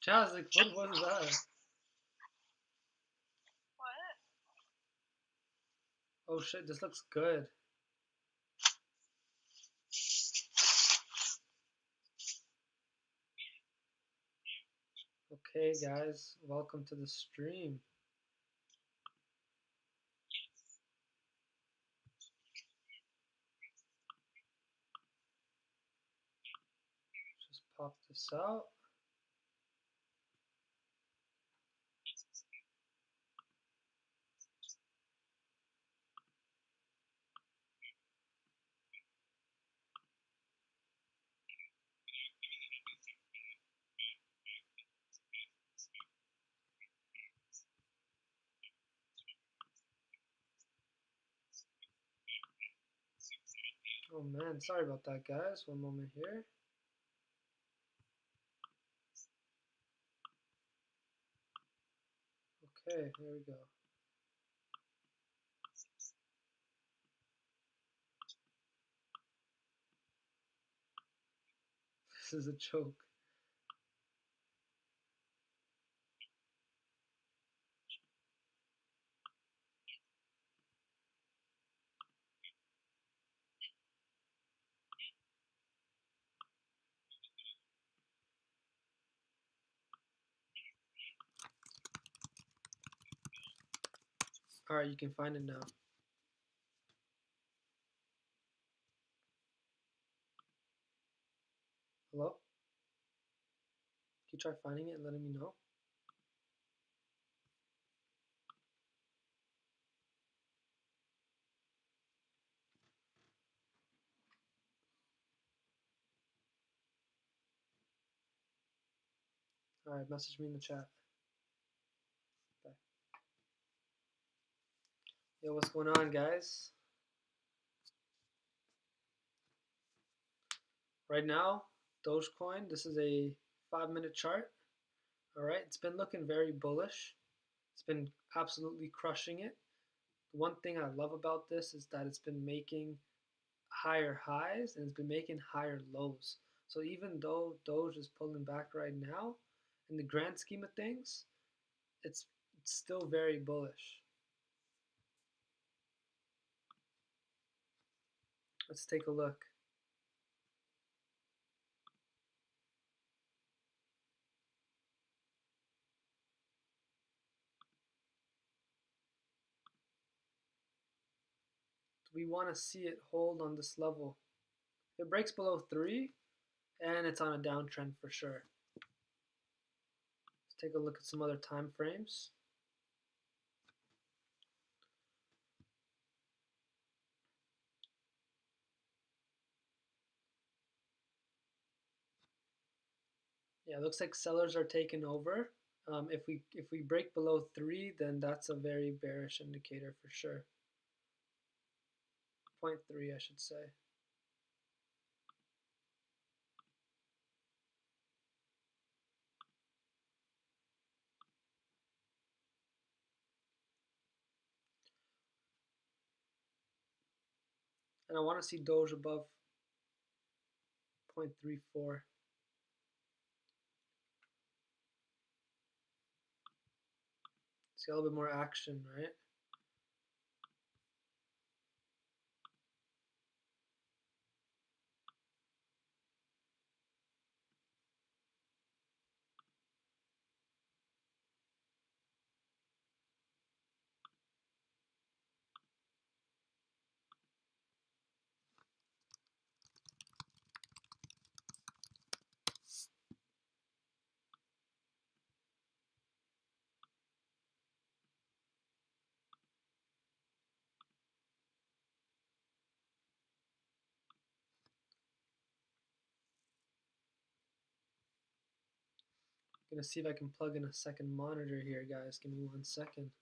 Chaz, like, what was that? What? Oh shit, this looks good. Okay, guys, welcome to the stream. Just pop this out. Oh man, sorry about that, guys. One moment here. Okay, there we go. This is a joke. Alright, you can find it now. Hello? Can you try finding it and letting me know? Alright, message me in the chat. Bye. Yo, what's going on, guys? Right now, Dogecoin, this is a 5-minute chart. Alright, it's been looking very bullish. It's been absolutely crushing it. The one thing I love about this is that it's been making higher highs and it's been making higher lows. So even though Doge is pulling back right now, in the grand scheme of things, it's still very bullish. Let's take a look. We want to see it hold on this level. If it breaks below 3, and it's on a downtrend for sure. Let's take a look at some other time frames. Yeah, it looks like sellers are taking over. If we break below 3, then that's a very bearish indicator for sure. 0.3, I should say. And I want to see Doge above 0.34. See a little bit more action, right? I'm gonna see if I can plug in a second monitor here, guys. Give me 1 second.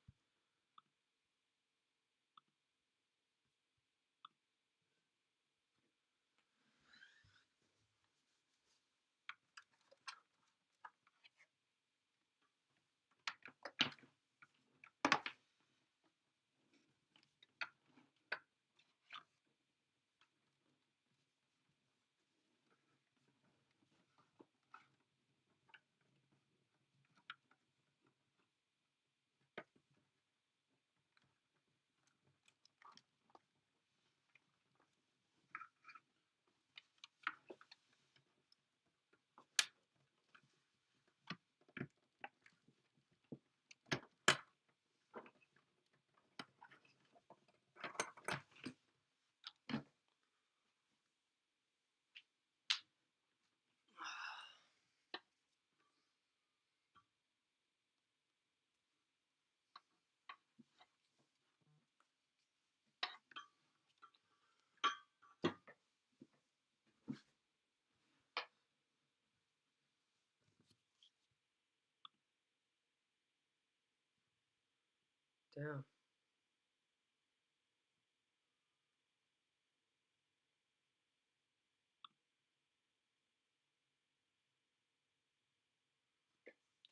Damn.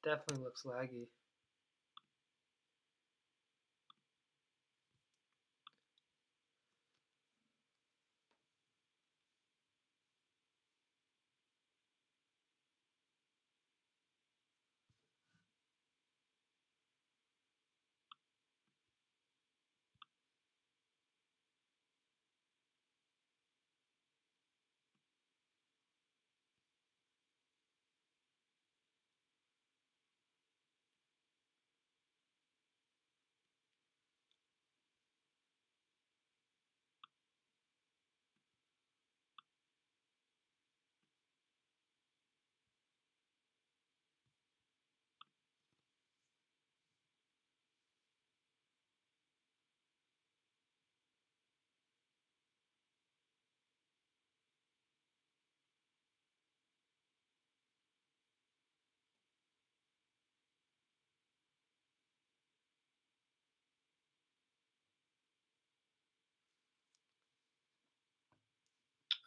Definitely looks laggy.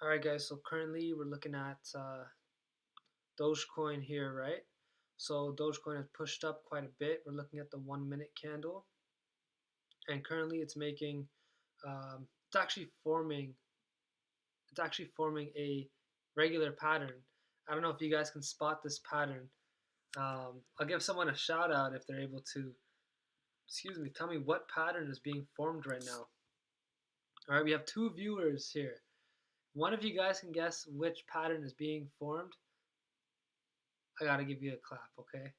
All right, guys. So currently we're looking at Dogecoin here, right? So Dogecoin has pushed up quite a bit. We're looking at the 1 minute candle, and currently it's making, it's actually forming, a regular pattern. I don't know if you guys can spot this pattern. I'll give someone a shout out if they're able to, excuse me, tell me what pattern is being formed right now. All right, we have 2 viewers here. One of you guys can guess which pattern is being formed. I gotta give you a clap, okay?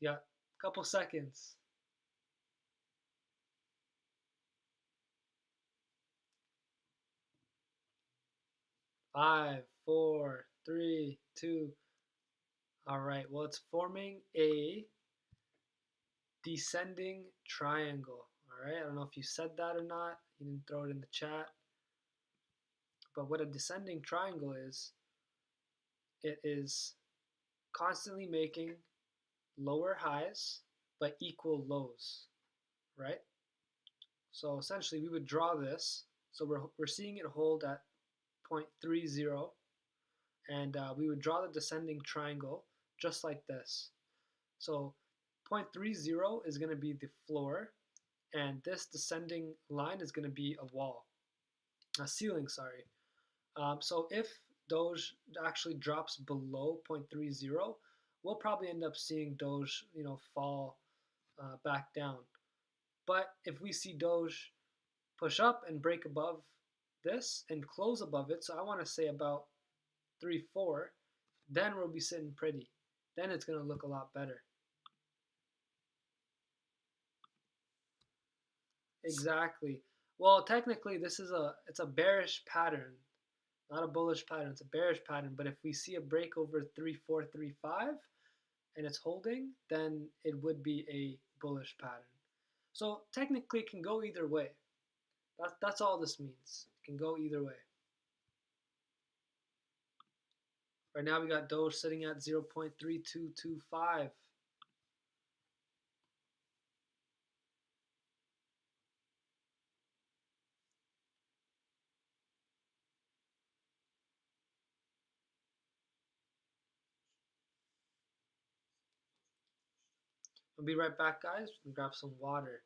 Yeah, couple seconds. 5, 4, 3, 2. All right, well, it's forming a descending triangle. All right, I don't know if you said that or not. You didn't throw it in the chat. But what a descending triangle is, it is constantly making lower highs but equal lows, right? So essentially, we would draw this. So we're seeing it hold at 0.30, and we would draw the descending triangle just like this. So 0.30 is going to be the floor, and this descending line is going to be a wall, a ceiling, sorry. So if Doge actually drops below 0.30, we'll probably end up seeing Doge, fall back down. But if we see Doge push up and break above this and close above it, so I want to say about 3, 4, then we'll be sitting pretty. Then it's going to look a lot better. Exactly. Well, technically, it's a bearish pattern, not a bullish pattern. It's a bearish pattern. But if we see a break over 3, 4, 3, 5, and it's holding, then it would be a bullish pattern. So technically, it can go either way. That's all this means. It can go either way. Right now, we got Doge sitting at 0.3225. I'll be right back, guys, and grab some water.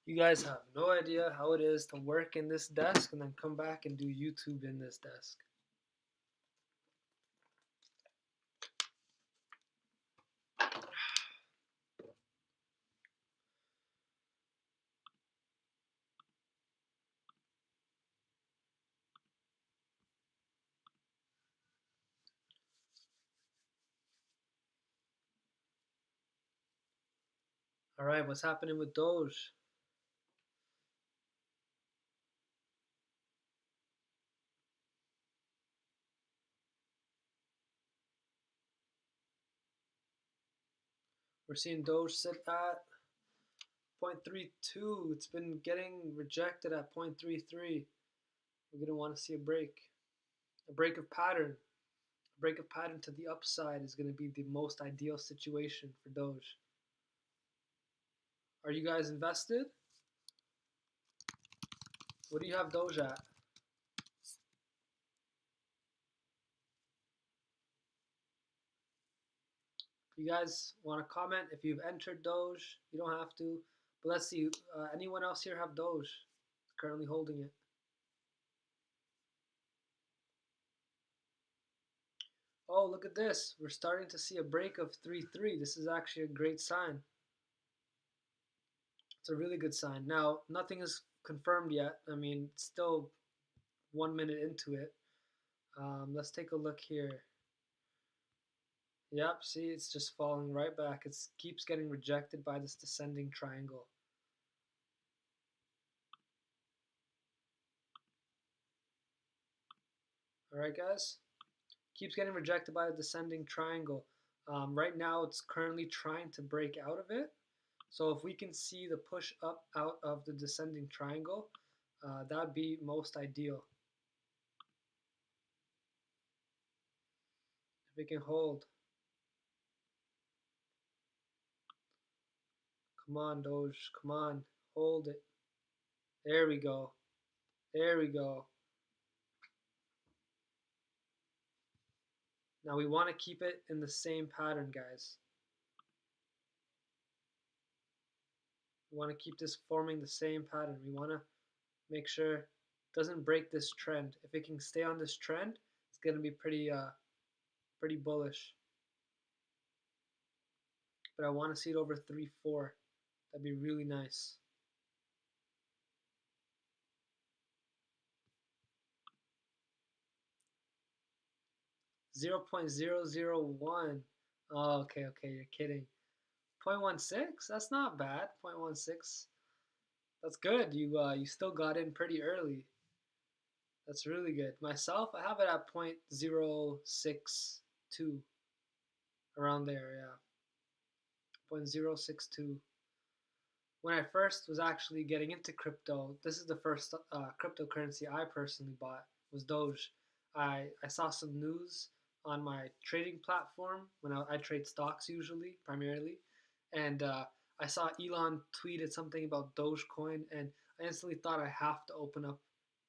You guys have no idea how it is to work in this desk and then come back and do YouTube in this desk. All right, what's happening with Doge? We're seeing Doge sit at 0.32. It's been getting rejected at 0.33. We're going to want to see a break of pattern. A break of pattern to the upside is going to be the most ideal situation for Doge. Are you guys invested? What do you have Doge at? You guys want to comment if you've entered Doge? You don't have to. But let's see. Anyone else here have Doge? Currently holding it. Oh, look at this. We're starting to see a break of 3-3. This is actually a great sign. It's a really good sign. Now, nothing is confirmed yet. I mean, it's still 1 minute into it. Let's take a look here. Yep, see, it's just falling right back. It keeps getting rejected by this descending triangle. All right, guys? Keeps getting rejected by the descending triangle. Right now, it's currently trying to break out of it. So if we can see the push up out of the descending triangle, that would be most ideal. If we can hold. Come on, Doge. Come on. Hold it. There we go. There we go. Now we want to keep it in the same pattern, guys. We want to keep this forming the same pattern. We want to make sure it doesn't break this trend. If it can stay on this trend, it's going to be pretty bullish. But I want to see it over 3-4. That'd be really nice. .0.001. Oh, okay, you're kidding. 0.16? That's not bad. 0.16. That's good. You still got in pretty early. That's really good. Myself, I have it at 0.062. Around there, yeah. 0.062. When I first was actually getting into crypto, this is the first cryptocurrency I personally bought, was Doge. I saw some news on my trading platform when I trade stocks usually, primarily, and I saw Elon tweeted something about Dogecoin, and I instantly thought I have to open up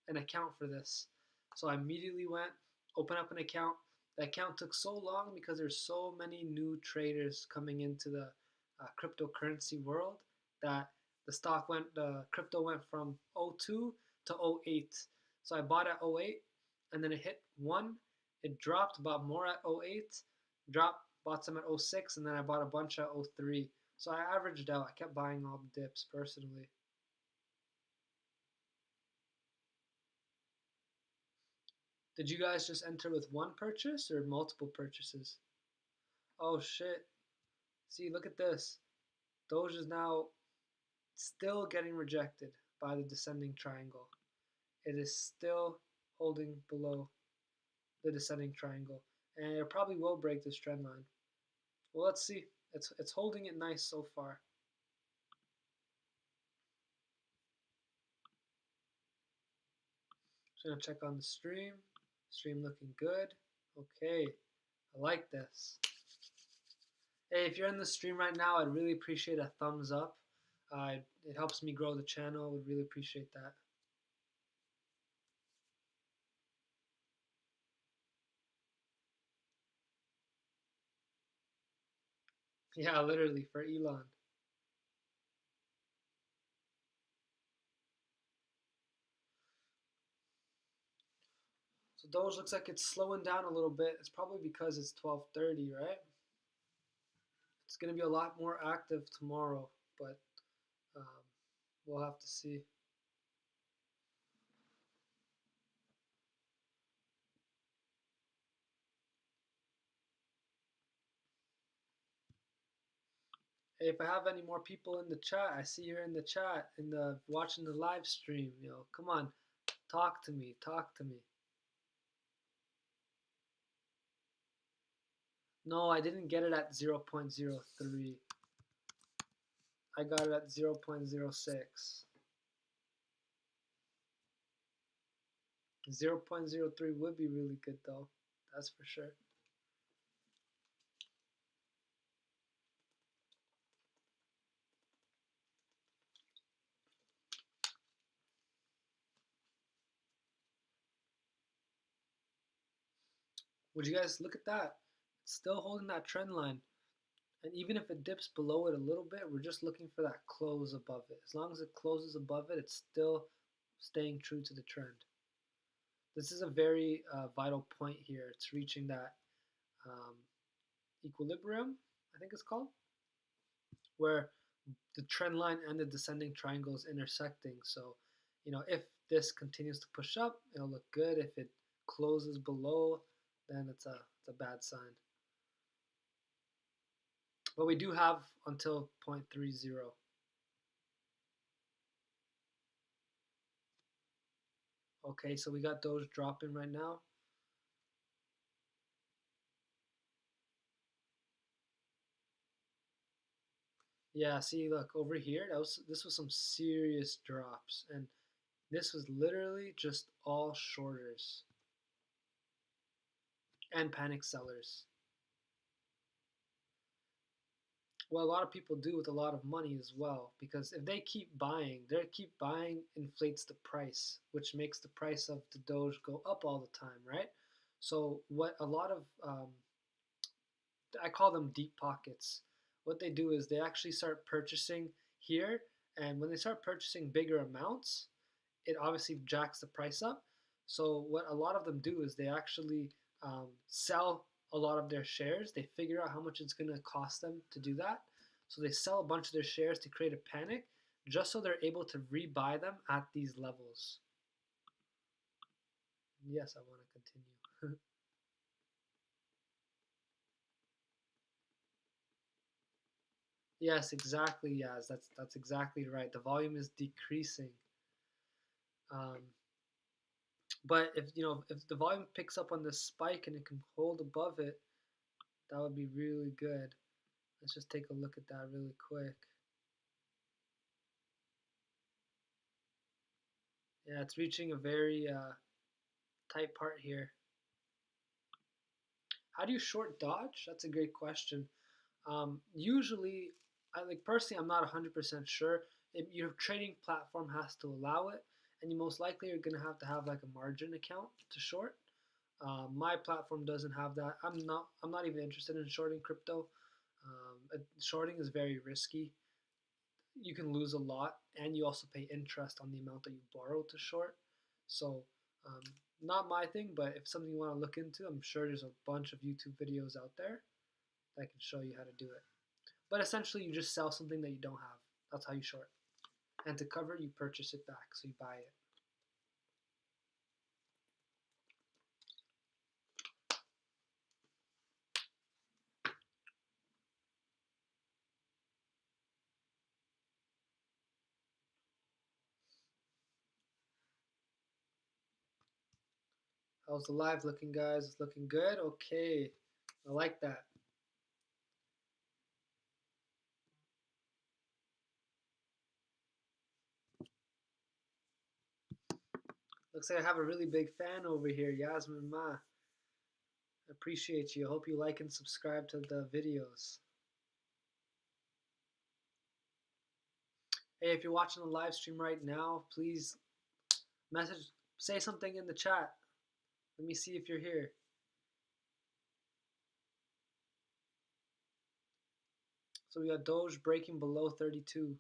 an account for this. So I immediately went, open up an account. The account took so long because there's so many new traders coming into the cryptocurrency world that the crypto went from '02 to '08. So I bought at '08, and then it hit 1. It dropped, bought more at '08, dropped, bought some at '06, and then I bought a bunch at '03. So I averaged out. I kept buying all the dips personally. Did you guys just enter with one purchase or multiple purchases? Oh shit. See, look at this. Doge is now still getting rejected by the descending triangle. It is still holding below the descending triangle, and it probably will break this trend line. Well, let's see. It's holding it nice so far. Just gonna check on the stream. Stream looking good. Okay, I like this. Hey, if you're in the stream right now, I'd really appreciate a thumbs up. It helps me grow the channel. Would really appreciate that. Yeah, literally for Elon. So Doge looks like it's slowing down a little bit. It's probably because it's 12:30, right? It's gonna be a lot more active tomorrow, but um, we'll have to see. Hey, if I have any more people in the chat, I see you're in the chat, in the watching the live stream. Come on, talk to me, talk to me. No, I didn't get it at 0.03. I got it at 0.06. 0.03 would be really good though. That's for sure. Would you guys look at that? It's still holding that trend line. And even if it dips below it a little bit, we're just looking for that close above it. As long as it closes above it, it's still staying true to the trend. This is a very vital point here. It's reaching that um, equilibrium, I think it's called, where the trend line and the descending triangle is intersecting. So, if this continues to push up, it'll look good. If it closes below, then it's a bad sign. But we do have until 0.30. Okay, so we got Doge dropping right now. Yeah, see, look over here. This was some serious drops, and this was literally just all shorters and panic sellers. What a lot of people do with a lot of money as well, because if they keep buying, inflates the price, which makes the price of the Doge go up all the time, right? So what a lot of I call them deep pockets. What they do is they actually start purchasing here, and when they start purchasing bigger amounts, it obviously jacks the price up. So what a lot of them do is they actually sell a lot of their shares. They figure out how much it's going to cost them to do that. So they sell a bunch of their shares to create a panic, just so they're able to rebuy them at these levels. Yes, I want to continue. Yes, exactly. Yes, that's exactly right. The volume is decreasing. Um, but if the volume picks up on this spike and it can hold above it, that would be really good. Let's just take a look at that really quick. Yeah, it's reaching a very tight part here. How do you short Dodge? That's a great question. Usually, personally, I'm not 100% sure. If your trading platform has to allow it, and you most likely are gonna have to have like a margin account to short. My platform doesn't have that. I'm not even interested in shorting crypto. Shorting is very risky. You can lose a lot, and you also pay interest on the amount that you borrow to short. So, um, not my thing, but if something you want to look into, I'm sure there's a bunch of YouTube videos out there that can show you how to do it. But essentially, you just sell something that you don't have. That's how you short. And to cover, you purchase it back, so you buy it. How's the live looking, guys? It's looking good? Okay. I like that. Looks like I have a really big fan over here, Yasmin Ma. I appreciate you. I hope you like and subscribe to the videos. Hey, if you're watching the live stream right now, please say something in the chat. Let me see if you're here. So we got Doge breaking below 32.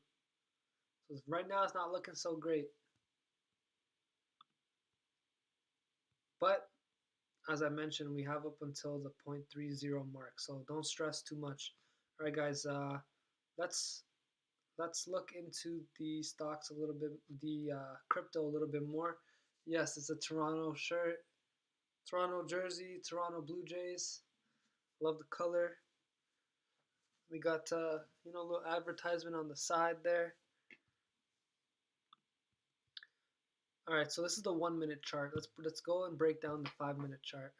So right now it's not looking so great. But as I mentioned, we have up until the 0.30 mark, so don't stress too much. All right, guys, let's look into the stocks a little bit, the crypto a little bit more. Yes, it's a Toronto shirt, Toronto jersey, Toronto Blue Jays. Love the color. We got a little advertisement on the side there. All right, so this is the 1 minute chart. Let's go and break down the 5 minute chart.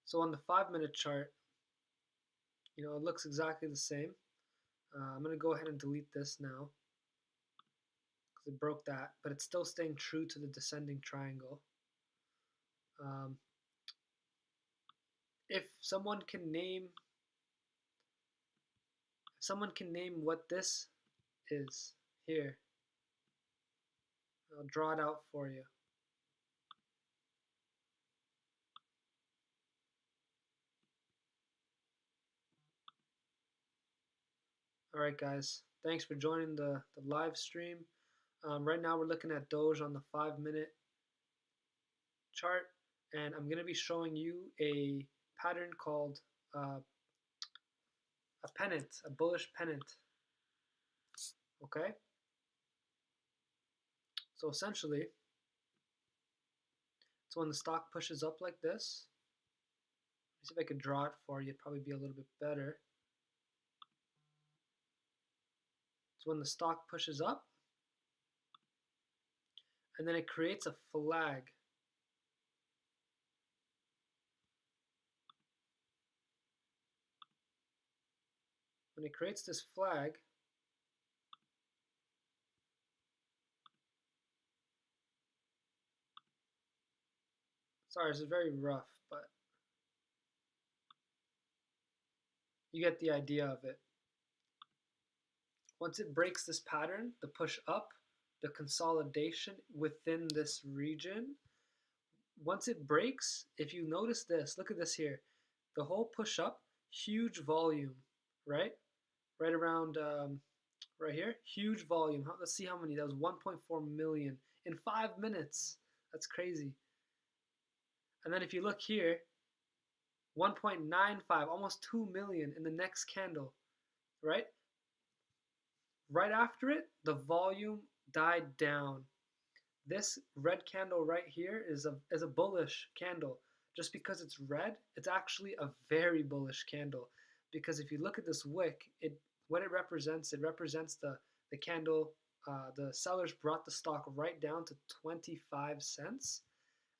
So on the 5 minute chart, it looks exactly the same. I'm going to go ahead and delete this now because it broke that, but it's still staying true to the descending triangle. Um, if someone can name what this is here, I'll draw it out for you. All right, guys. Thanks for joining the live stream. Right now we're looking at Doge on the 5 minute chart, and I'm going to be showing you a pattern called a pennant, a bullish pennant. Okay? So essentially, it's when the stock pushes up like this. Let me see if I could draw it for you. It'd probably be a little bit better. It's when the stock pushes up, and then it creates a flag. When it creates this flag, sorry, this is very rough, but you get the idea of it. Once it breaks this pattern, the push up, the consolidation within this region, once it breaks, if you notice this, look at this here, the whole push up, huge volume, right? Right around right here, huge volume. Let's see how many. That was 1.4 million in 5 minutes. That's crazy. And then if you look here, 1.95, almost 2 million in the next candle, right? Right after it, the volume died down. This red candle right here is a bullish candle. Just because it's red, it's actually a very bullish candle. Because if you look at this wick, what it represents the candle. The sellers brought the stock right down to 25 cents,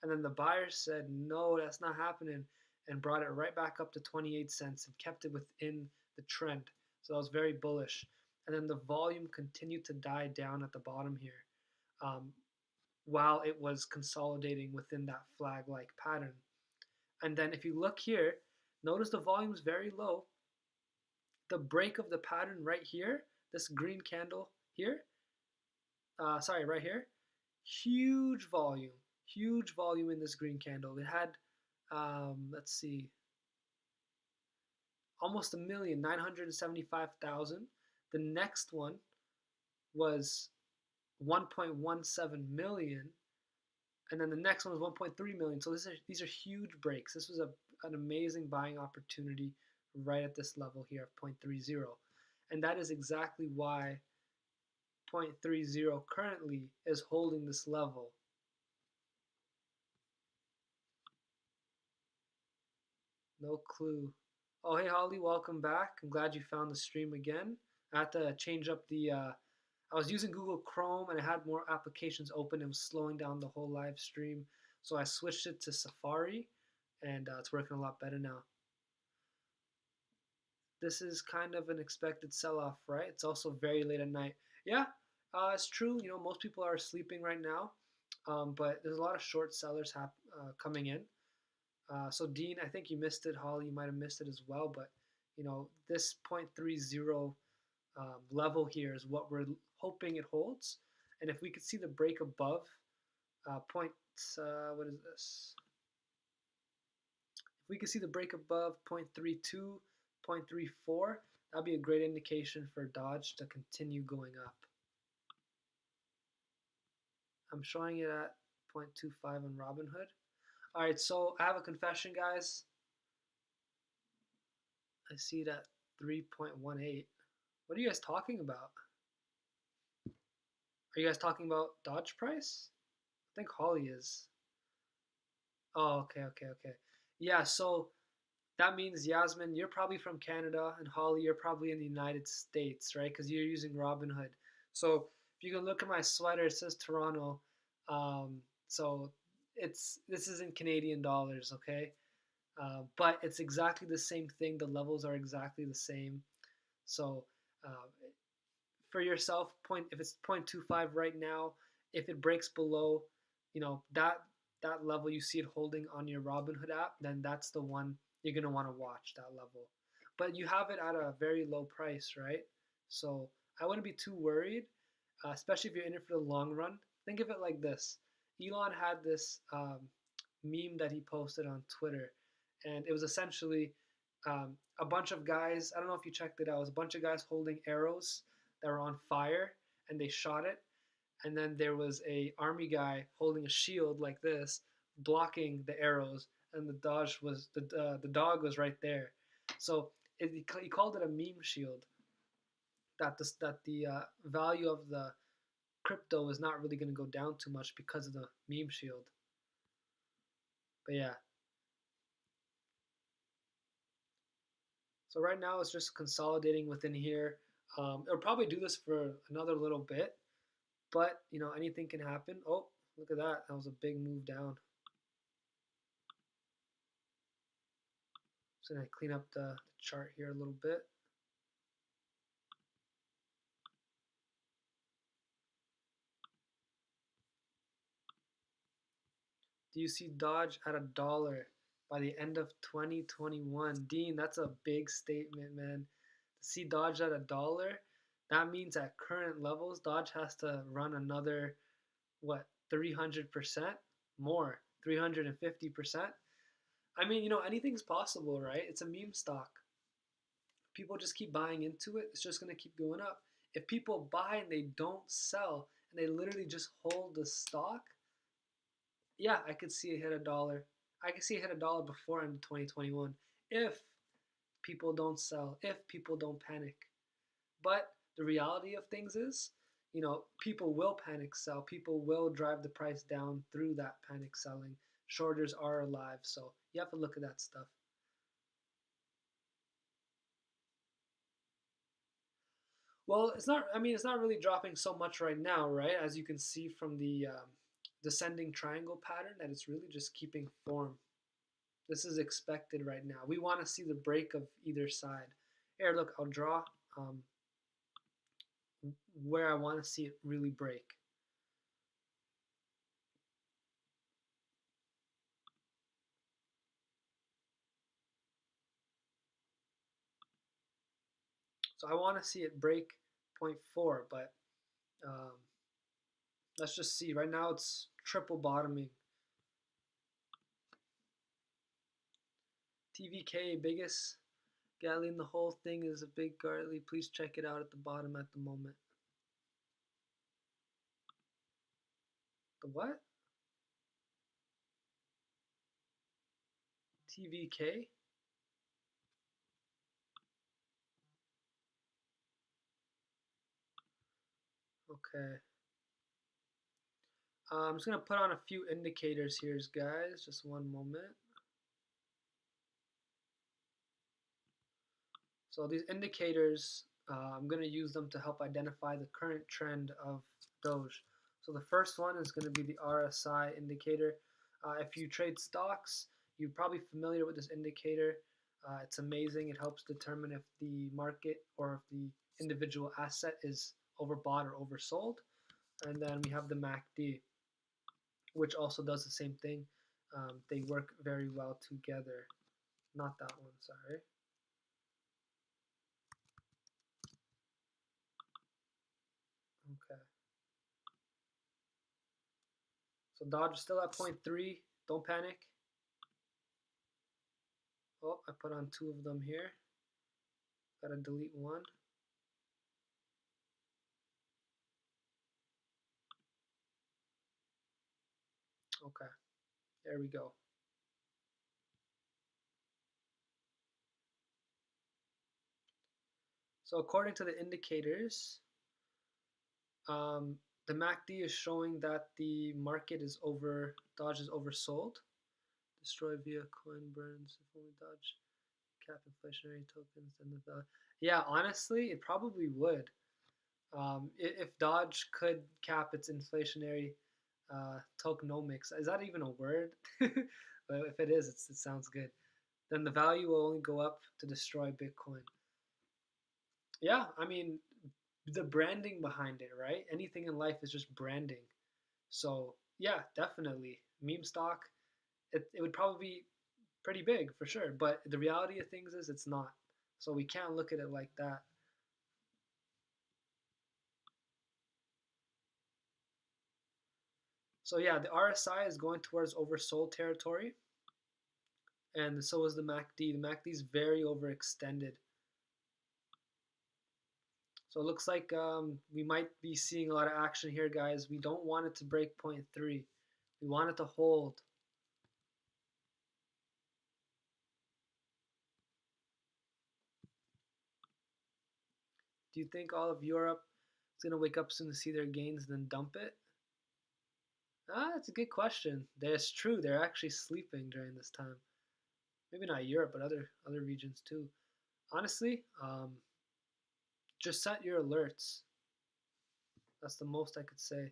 and then the buyers said, no, that's not happening, and brought it right back up to 28 cents and kept it within the trend. So that was very bullish. And then the volume continued to die down at the bottom here. While it was consolidating within that flag-like pattern. And then if you look here, notice the volume is very low. The break of the pattern right here, this green candle here, right here, huge volume in this green candle. It had, let's see, almost 1,975,000. The next one was 1.17 million. And then the next one was 1.3 million. So these are huge breaks. This was an amazing buying opportunity right at this level here of 0.30. And that is exactly why 0.30 currently is holding this level. No clue. Oh, hey, Holly, welcome back. I'm glad you found the stream again. I had to change up I was using Google Chrome and I had more applications open. It was slowing down the whole live stream. So I switched it to Safari, and it's working a lot better now. This is kind of an expected sell-off, right? It's also very late at night. Yeah, it's true. Most people are sleeping right now, but there's a lot of short sellers coming in. So Dean, I think you missed it. Holly, you might have missed it as well. But this 0.30 level here is what we're hoping it holds. And if we could see the break above what is this? If we could see the break above 0.32, 0.34, that'd be a great indication for Doge to continue going up. I'm showing it at 0.25 on Robinhood. All right, so I have a confession, guys. I see it at 3.18. What are you guys talking about? Are you guys talking about Doge price? I think Holly is. Oh, okay. Yeah, so that means Yasmin, you're probably from Canada, and Holly, you're probably in the United States, right? Because you're using Robinhood. So if you can look at my sweater, it says Toronto. So this is in Canadian dollars, okay? But it's exactly the same thing. The levels are exactly the same. So uh, for yourself, point if it's 0.25 right now, if it breaks below, that level you see it holding on your Robinhood app, then that's the one you're gonna want to watch that level. But you have it at a very low price, right? So I wouldn't be too worried, especially if you're in it for the long run. Think of it like this: Elon had this meme that he posted on Twitter, and it was essentially a bunch of guys. I don't know if you checked it out. It was a bunch of guys holding arrows that were on fire, and they shot it. And then there was a army guy holding a shield like this, blocking the arrows, and the dog was right there. So he called it a meme shield. That the value of the crypto is not really going to go down too much because of the meme shield. But yeah, so right now it's just consolidating within here. It'll probably do this for another little bit, but anything can happen. Oh, look at that! That was a big move down. So I'm gonna clean up the chart here a little bit. Do you see Dodge at $1 by the end of 2021? Dean, that's a big statement, man. To see Dodge at $1, that means at current levels, Dodge has to run another, what, 300% more, 350%. I mean, anything's possible, right? It's a meme stock. People just keep buying into it. It's just going to keep going up. If people buy and they don't sell and they literally just hold the stock, yeah, I could see it hit $1. I could see it hit $1 before end of 2021 if people don't sell, if people don't panic. But the reality of things is, people will panic sell. People will drive the price down through that panic selling. Shorters are alive, so you have to look at that stuff. Well, it's not. I mean, it's not really dropping so much right now, right? As you can see from the descending triangle pattern, that it's really just keeping form. This is expected right now. We want to see the break of either side. Here, look, I'll draw um, where I want to see it really break. So I want to see it break 0.4, but um, let's just see. Right now it's triple bottoming. TVK, biggest galley in the whole thing is a big garly. Please check it out at the bottom at the moment. The what? TVK? Okay. I'm just going to put on a few indicators here, guys. Just one moment. So these indicators, I'm going to use them to help identify the current trend of Doge. So the first one is going to be the RSI indicator. If you trade stocks, you're probably familiar with this indicator. It's amazing. It helps determine if the market or if the individual asset is overbought or oversold. And then we have the MACD, which also does the same thing. They work very well together. Not that one, sorry. Okay. So Dodge is still at 0.3. Don't panic. Oh, I put on two of them here. Gotta delete one. Okay, there we go. So according to the indicators, the MACD is showing that the market is Dodge is oversold. Destroy via coin burns if only Dodge. cap inflationary tokens than the value. Yeah, honestly, it probably would. If Doge could cap its inflationary tokenomics, is that even a word? Well, if it is, it sounds good. Then the value will only go up to destroy Bitcoin. Yeah, I mean, the branding behind it, right? Anything in life is just branding. So, yeah, definitely. Meme stock, it would probably be pretty big for sure. But the reality of things is it's not. So we can't look at it like that. So yeah, the RSI is going towards oversold territory, and so is the MACD. The MACD is very overextended. So it looks like we might be seeing a lot of action here, guys. We don't want it to break point 0.3. We want it to hold. Do you think all of Europe is going to wake up soon to see their gains and then dump it? That's a good question. That's true. They're actually sleeping during this time. Maybe not Europe, but other regions too. Honestly, just set your alerts. That's the most I could say.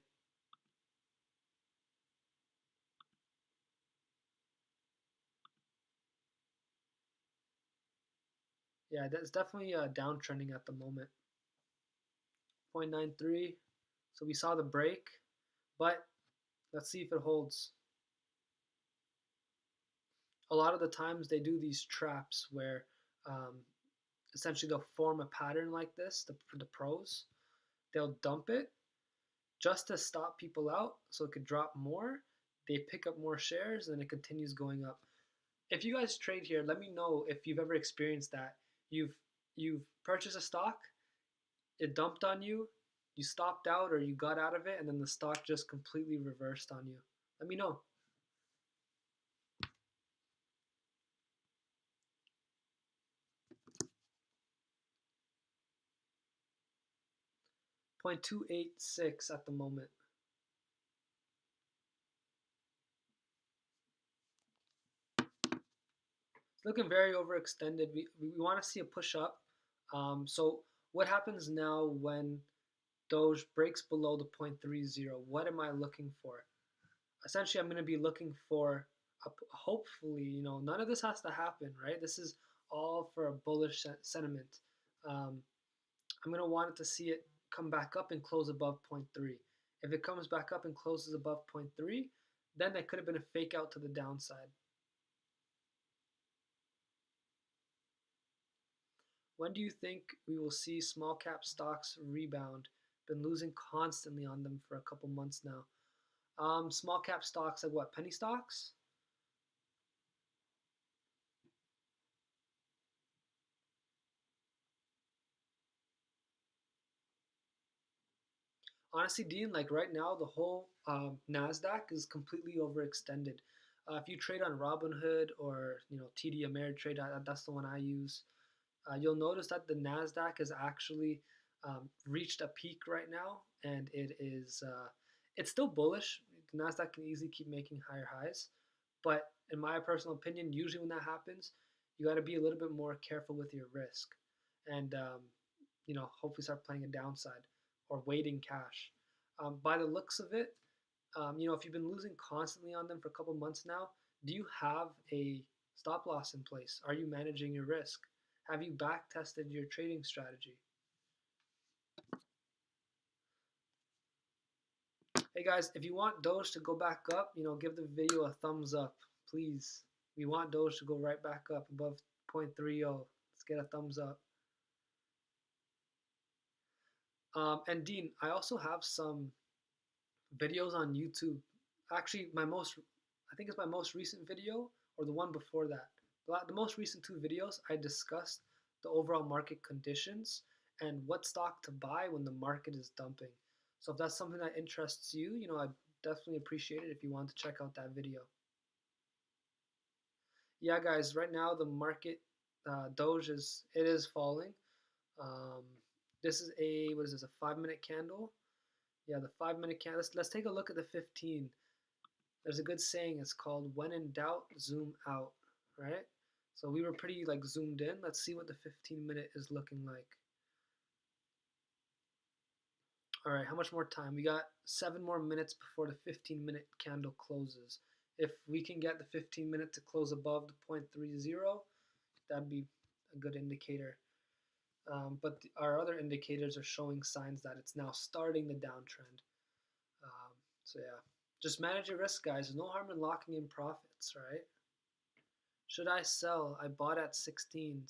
Yeah, that's definitely downtrending at the moment. 0.93. So we saw the break, but let's see if it holds. A lot of the times they do these traps where um, essentially they'll form a pattern like this, the pros. They'll dump it just to stop people out so it could drop more. They pick up more shares and it continues going up. If you guys trade here, let me know if you've ever experienced that. You've purchased a stock, it dumped on you, you stopped out or you got out of it, and then the stock just completely reversed on you. Let me know. 0.286 at the moment. It's looking very overextended. We want to see a push up. So what happens now when Doge breaks below the 0.30? What am I looking for? Essentially, I'm going to be looking for hopefully, none of this has to happen, right? This is all for a bullish sentiment. Um, I'm going to want it to see it come back up and close above zero point 0.3. If it comes back up and closes above zero point 0.3, then that could have been a fake out to the downside. When do you think we will see small cap stocks rebound? Been losing constantly on them for a couple months now. Small cap stocks like what? Penny stocks? Honestly, Dean, like right now, the whole Nasdaq is completely overextended. If you trade on Robinhood or TD Ameritrade, that's the one I use. You'll notice that the Nasdaq has actually reached a peak right now, and it's still bullish. The Nasdaq can easily keep making higher highs, but in my personal opinion, usually when that happens, you got to be a little bit more careful with your risk, and hopefully start playing a downside or waiting cash. By the looks of it, if you've been losing constantly on them for a couple months now, do you have a stop loss in place? Are you managing your risk? Have you back tested your trading strategy? Hey guys, if you want Doge to go back up, give the video a thumbs up, please. We want Doge to go right back up above 0.30. Let's get a thumbs up. And Dean, I also have some videos on YouTube. Actually, I think it's my most recent video or the one before that. The most recent two videos, I discussed the overall market conditions and what stock to buy when the market is dumping. So if that's something that interests you, I'd definitely appreciate it if you want to check out that video. Yeah, guys, right now the market Doge is falling. Um, this is what is this, a 5-minute candle? Yeah, the 5-minute candle. Let's take a look at the 15. There's a good saying. It's called "When in doubt, zoom out." Right. So we were pretty like zoomed in. Let's see what the 15-minute is looking like. All right, how much more time? We got 7 more minutes before the 15-minute candle closes. If we can get the 15-minute to close above the 0.30, that'd be a good indicator. But our other indicators are showing signs that it's now starting the downtrend. So yeah, just manage your risk, guys. There's no harm in locking in profits, right? Should I sell? I bought at $16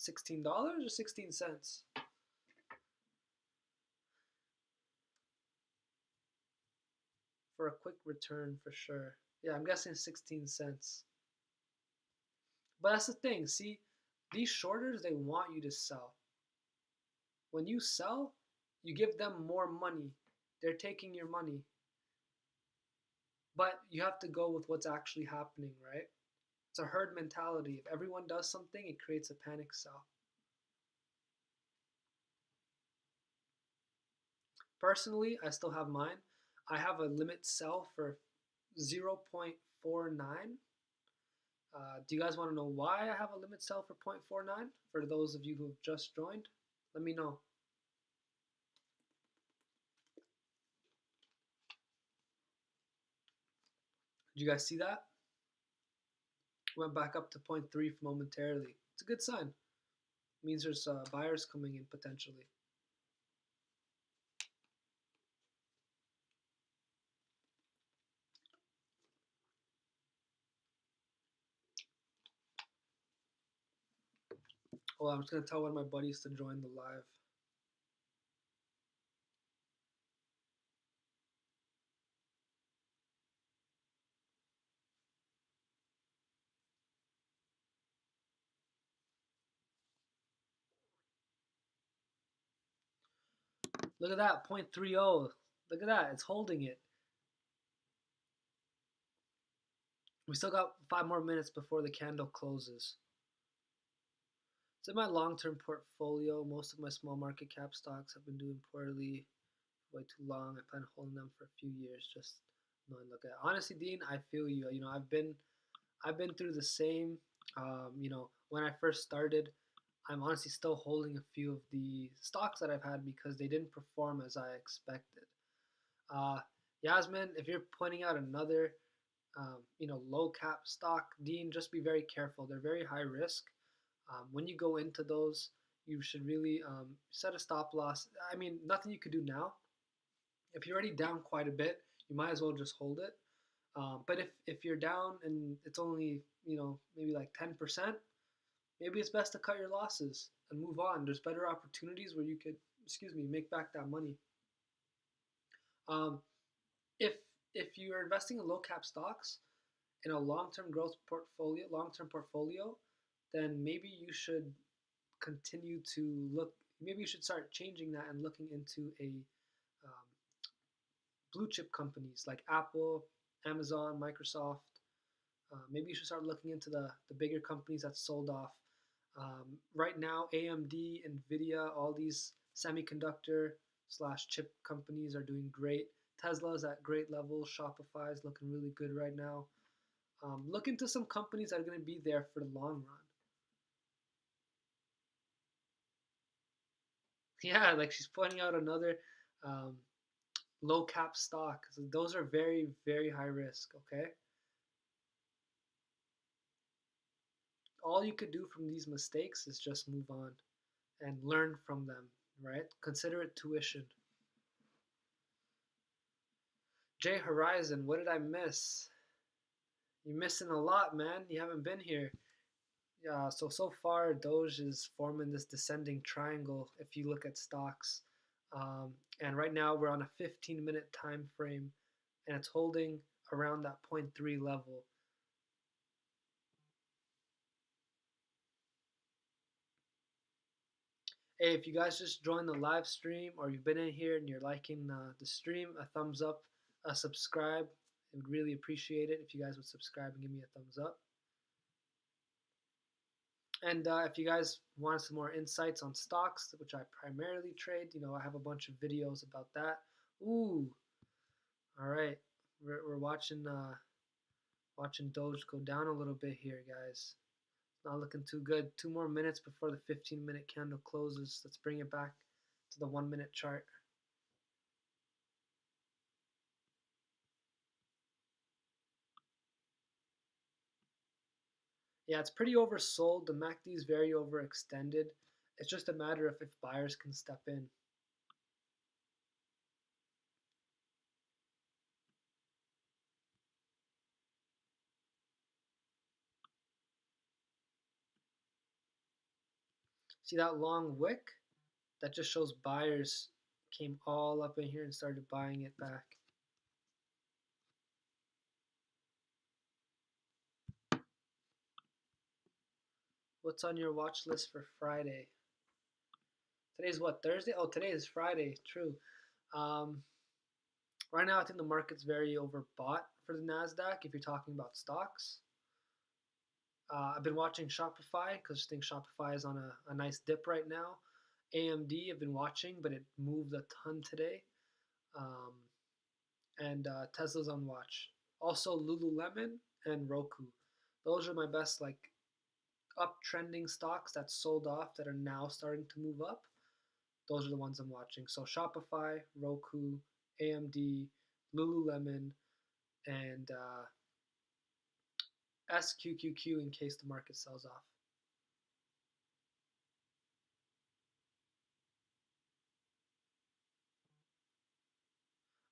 or 16 cents? For a quick return, for sure. Yeah, I'm guessing 16 cents. But that's the thing. See, these shorters, they want you to sell. When you sell, you give them more money. They're taking your money. But you have to go with what's actually happening, right? It's a herd mentality. If everyone does something, it creates a panic sell. Personally, I still have mine. I have a limit sell for 0.49. Do you guys want to know why I have a limit sell for 0.49? For those of you who have just joined, let me know. Did you guys see that? Went back up to 0.3 momentarily. It's a good sign. It means there's buyers coming in potentially. Well, I'm just going to tell one of my buddies to join the live. Look at that, 0.30. Look at that, it's holding it. We still got 5 more minutes before the candle closes. It's in my long-term portfolio. Most of my small market cap stocks have been doing poorly for way too long. I plan on holding them for a few years. Just knowing, look at. Honestly, Dean, I feel you. You know, I've been through the same. You know, when I first started, I'm honestly still holding a few of the stocks that I've had because they didn't perform as I expected. Uh, Yasmin, if you're pointing out another, you know, low cap stock, Dean, just be very careful. They're very high risk. When you go into those, you should really set a stop loss. I mean, nothing you could do now. If you're already down quite a bit, you might as well just hold it. But if you're down and it's only, you know, maybe like 10%, maybe it's best to cut your losses and move on. There's better opportunities where you could, excuse me, make back that money. Um, if if you are investing in low cap stocks in a long term portfolio, then maybe you should continue to look. Maybe you should start changing that and looking into a um, blue chip companies like Apple, Amazon, Microsoft. Maybe you should start looking into the bigger companies that sold off. Right now, AMD, Nvidia, all these semiconductor slash chip companies are doing great. Tesla's at great levels. Shopify is looking really good right now. Look into some companies that are going to be there for the long run. Yeah, like she's pointing out another um, low cap stock. So those are very, very high risk, okay? All you could do from these mistakes is just move on and learn from them, right? Consider it tuition. Jay Horizon, what did I miss? You're missing a lot, man. You haven't been here. Yeah, so far, Doge is forming this descending triangle if you look at stocks. And right now, we're on a 15-minute time frame, and it's holding around that 0.3 level. Hey, if you guys just joined the live stream or you've been in here and you're liking the stream, a thumbs up, a subscribe. I would really appreciate it if you guys would subscribe and give me a thumbs up. And if you guys want some more insights on stocks, which I primarily trade, you know, I have a bunch of videos about that. Ooh, all right, we're watching watching Doge go down a little bit here, guys. Not looking too good. 2 more minutes before the 15-minute candle closes. Let's bring it back to the 1 minute chart. Yeah, it's pretty oversold. The MACD is very overextended. It's just a matter of if buyers can step in. See that long wick? That just shows buyers came all up in here and started buying it back. What's on your watch list for Friday? Today's what, Thursday? Oh, today is Friday. True. Um, right now, I think the market's very overbought for the NASDAQ if you're talking about stocks. I've been watching Shopify because I think Shopify is on a nice dip right now. AMD, I've been watching, but it moved a ton today. Um, and Tesla's on watch. Also, Lululemon and Roku. Those are my best like uptrending stocks that sold off that are now starting to move up. Those are the ones I'm watching. So Shopify, Roku, AMD, Lululemon, and SQQQ in case the market sells off.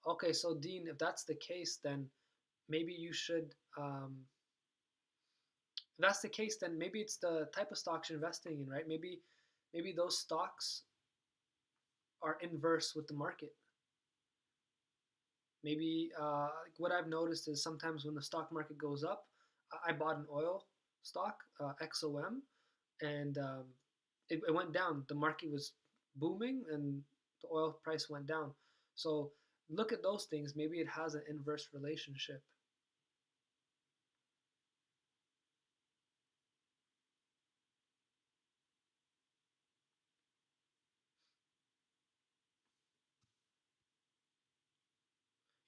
Okay, so Dean, if that's the case, then maybe you should. If that's the case, then maybe it's the type of stocks you're investing in, right? Maybe those stocks are inverse with the market. Maybe what I've noticed is sometimes when the stock market goes up, I bought an oil stock, XOM, and it went down. The market was booming and the oil price went down. So look at those things. Maybe it has an inverse relationship.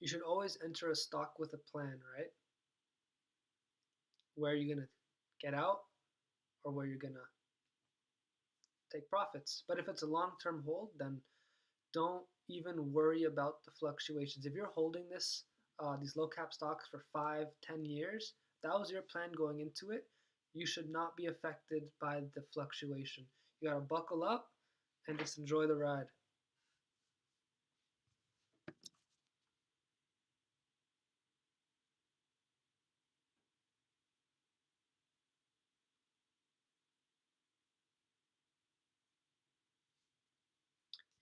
You should always enter a stock with a plan, right? Where you're going to get out or where you're going to take profits. But if it's a long-term hold, then don't even worry about the fluctuations. If you're holding these low cap stocks for 5, 10 years, that was your plan going into it. You should not be affected by the fluctuation. You gotta buckle up and just enjoy the ride.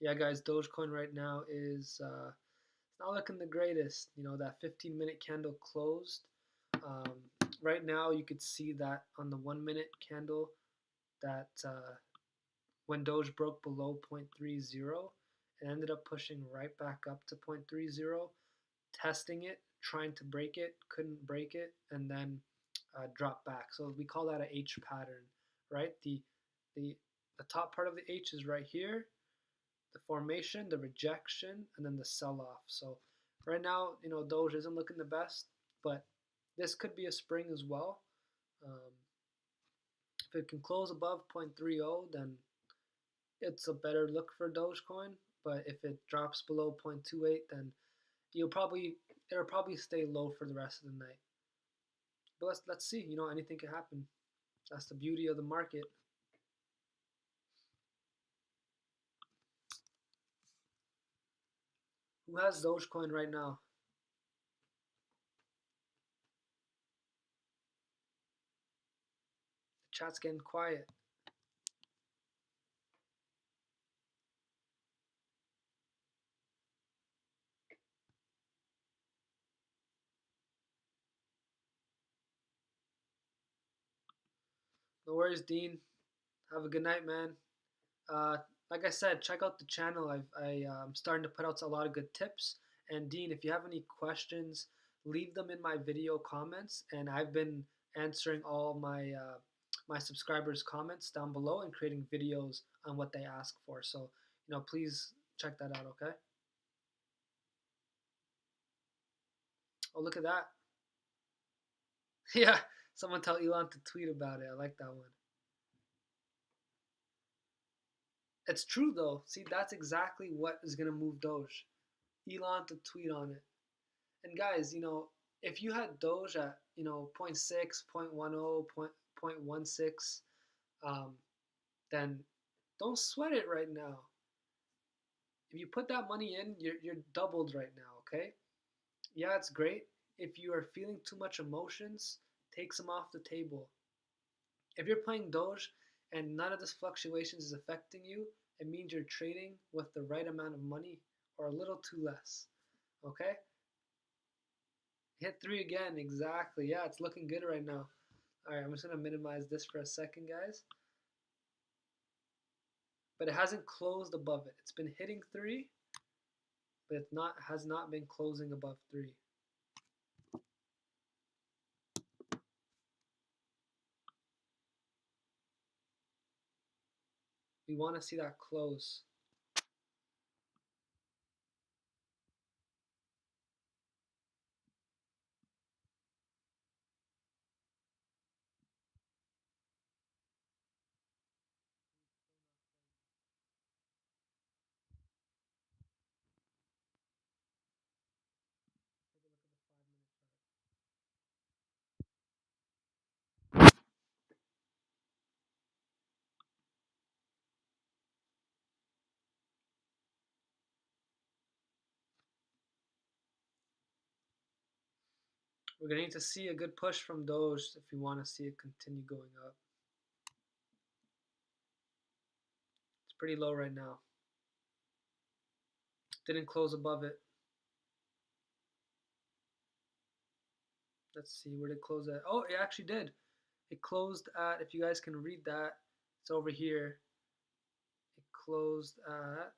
Yeah, guys, Dogecoin right now is it's not looking the greatest. You know, that 15-minute candle closed. Um, right now, you could see that on the 1 minute candle that when Doge broke below 0.30, it ended up pushing right back up to 0.30, testing it, trying to break it, couldn't break it, and then dropped back. So we call that a H pattern, right? The the top part of the H is right here, the formation, the rejection, and then the sell-off. So right now, you know, Doge isn't looking the best, but this could be a spring as well. Um, if it can close above 0.30, then it's a better look for Dogecoin. But if it drops below 0.28, then it'll probably stay low for the rest of the night. But let's see. You know, anything can happen. That's the beauty of the market. Who has Dogecoin right now? The chat's getting quiet. No worries, Dean. Have a good night, man. Uh, like I said, check out the channel. I'm starting to put out a lot of good tips. And Dean, if you have any questions, leave them in my video comments. And I've been answering all my subscribers' comments down below and creating videos on what they ask for. So, you know, please check that out, okay? Oh, look at that. Yeah, Someone tell Elon to tweet about it. I like that one. It's true though. See, that's exactly what is gonna move Doge. Elon to tweet on it. And guys, if you had Doge at zero point 0.6, 0.10, 0.16, then don't sweat it right now. If you put that money in, you're doubled right now. Okay? Yeah, it's great. If you are feeling too much emotions, take some off the table. If you're playing Doge and none of this fluctuations is affecting you, it means you're trading with the right amount of money or a little too less. Okay? Hit 3 again, exactly. Yeah, it's looking good right now. Alright, I'm just gonna minimize this for a second, guys. But it hasn't closed above it. It's been hitting 3, but it has not been closing above 3. We want to see that close. Take a look at the 5-minute chart. We're going to need to see a good push from Doge if we want to see it continue going up. It's pretty low right now. Didn't close above it. Let's see, where did it close at? Oh, it actually did. It closed at, if you guys can read that, it's over here. It closed at,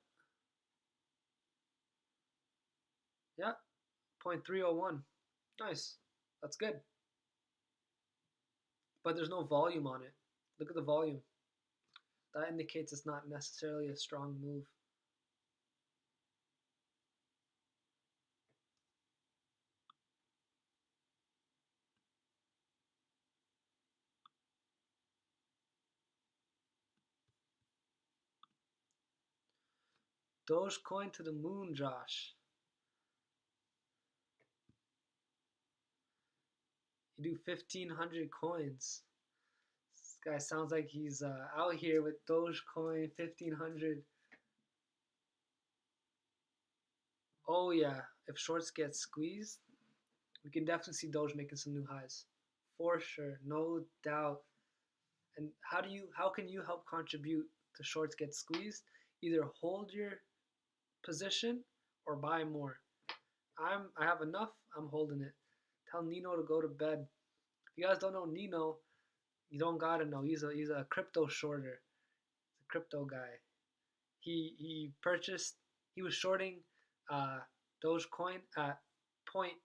yeah, 0.301. Nice. That's good. But there's no volume on it. Look at the volume. That indicates it's not necessarily a strong move. Dogecoin to the moon, Josh. You do 1,500 coins. This guy sounds like he's out here with Dogecoin 1,500. Oh yeah, if shorts get squeezed, we can definitely see Doge making some new highs. For sure, no doubt. And how can you help contribute to shorts get squeezed? Either hold your position or buy more. I have enough, I'm holding it. Tell Nino to go to bed. If you guys don't know Nino, you don't gotta know. He's a crypto shorter. He's a crypto guy. He purchased. He was shorting uh, Dogecoin at point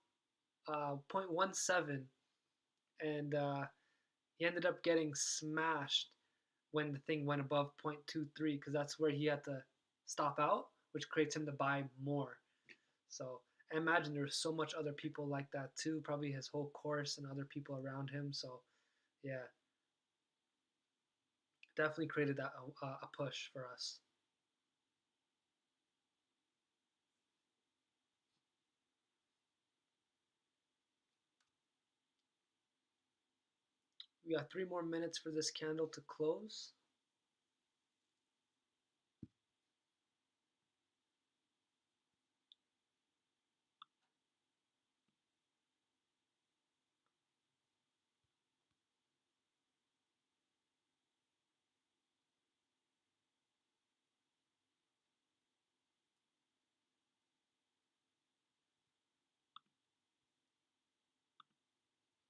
0.17, and he ended up getting smashed when the thing went above 0.23 because that's where he had to stop out, which creates him to buy more. So I imagine there's so much other people like that too. Probably his whole course and other people around him. So yeah, definitely created that a push for us. We got 3 more minutes for this candle to close.